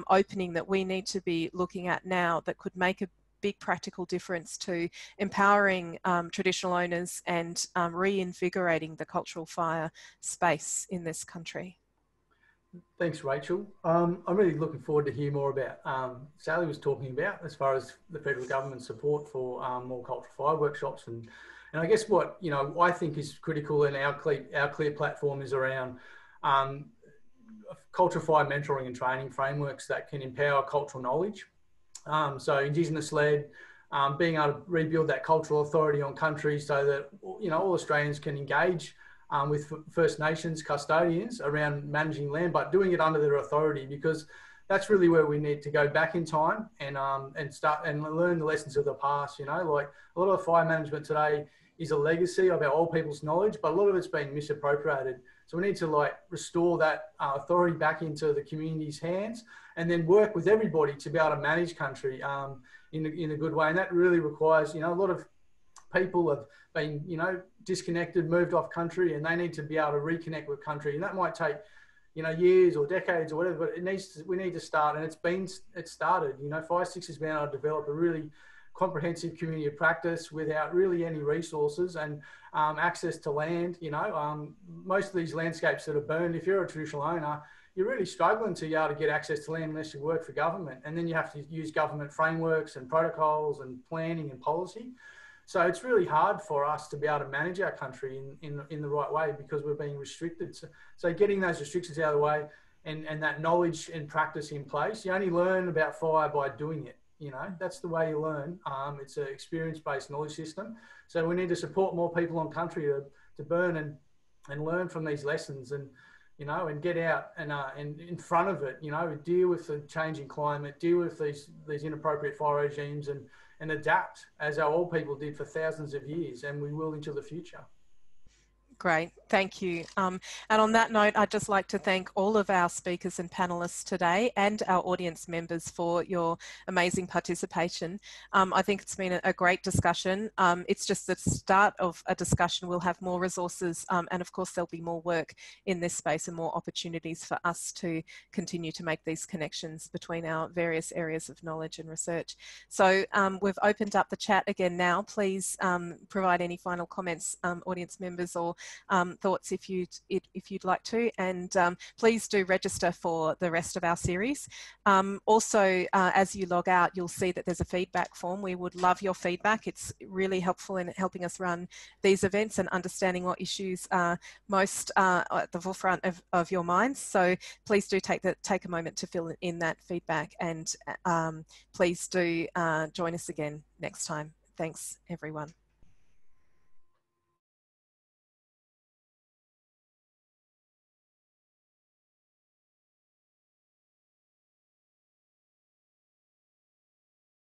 opening that we need to be looking at now that could make a big practical difference to empowering traditional owners and reinvigorating the cultural fire space in this country? Thanks, Rachel. I'm really looking forward to hear more about Sally was talking about, as far as the federal government support for more cultural fire workshops, and I guess what I think is critical in our clear platform is around cultural fire mentoring and training frameworks that can empower cultural knowledge. So Indigenous-led, being able to rebuild that cultural authority on country, so that all Australians can engage with First Nations custodians around managing land, but doing it under their authority, because that's really where we need to go back in time and start and learn the lessons of the past. Like a lot of the fire management today is a legacy of our old people's knowledge, but a lot of it's being misappropriated. So we need to restore that authority back into the community's hands, and then work with everybody to be able to manage country in a good way. And that really requires, a lot of people have been, disconnected, moved off country, and they need to be able to reconnect with country. And that might take, years or decades or whatever, but we need to start, and it's started. Fire Six has been able to develop a really comprehensive community of practice without really any resources and access to land. Most of these landscapes that are burned, if you're a traditional owner, you're really struggling to be able to get access to land unless you work for government. And then you have to use government frameworks and protocols and planning and policy. So it's really hard for us to be able to manage our country in the right way, because we're being restricted. So getting those restrictions out of the way and that knowledge and practice in place. You only learn about fire by doing it. You know, that's the way you learn. It's an experience-based knowledge system. So we need to support more people on country to burn and learn from these lessons, and, you know, and get out and in front of it, you know, deal with the changing climate, deal with these inappropriate fire regimes, and adapt as our old people did for thousands of years, and we will into the future. Great, thank you. And on that note, I'd just like to thank all of our speakers and panelists today and our audience members for your amazing participation. I think it's been a great discussion. It's just the start of a discussion. We'll have more resources, and of course there'll be more work in this space and more opportunities for us to continue to make these connections between our various areas of knowledge and research. So we've opened up the chat again now. Please provide any final comments, audience members, or thoughts if you'd like to, and please do register for the rest of our series. Also, as you log out, you'll see that there's a feedback form. We would love your feedback. It's really helpful in helping us run these events and understanding what issues are most at the forefront of your minds. So please do take a moment to fill in that feedback, and please do join us again next time. Thanks, everyone.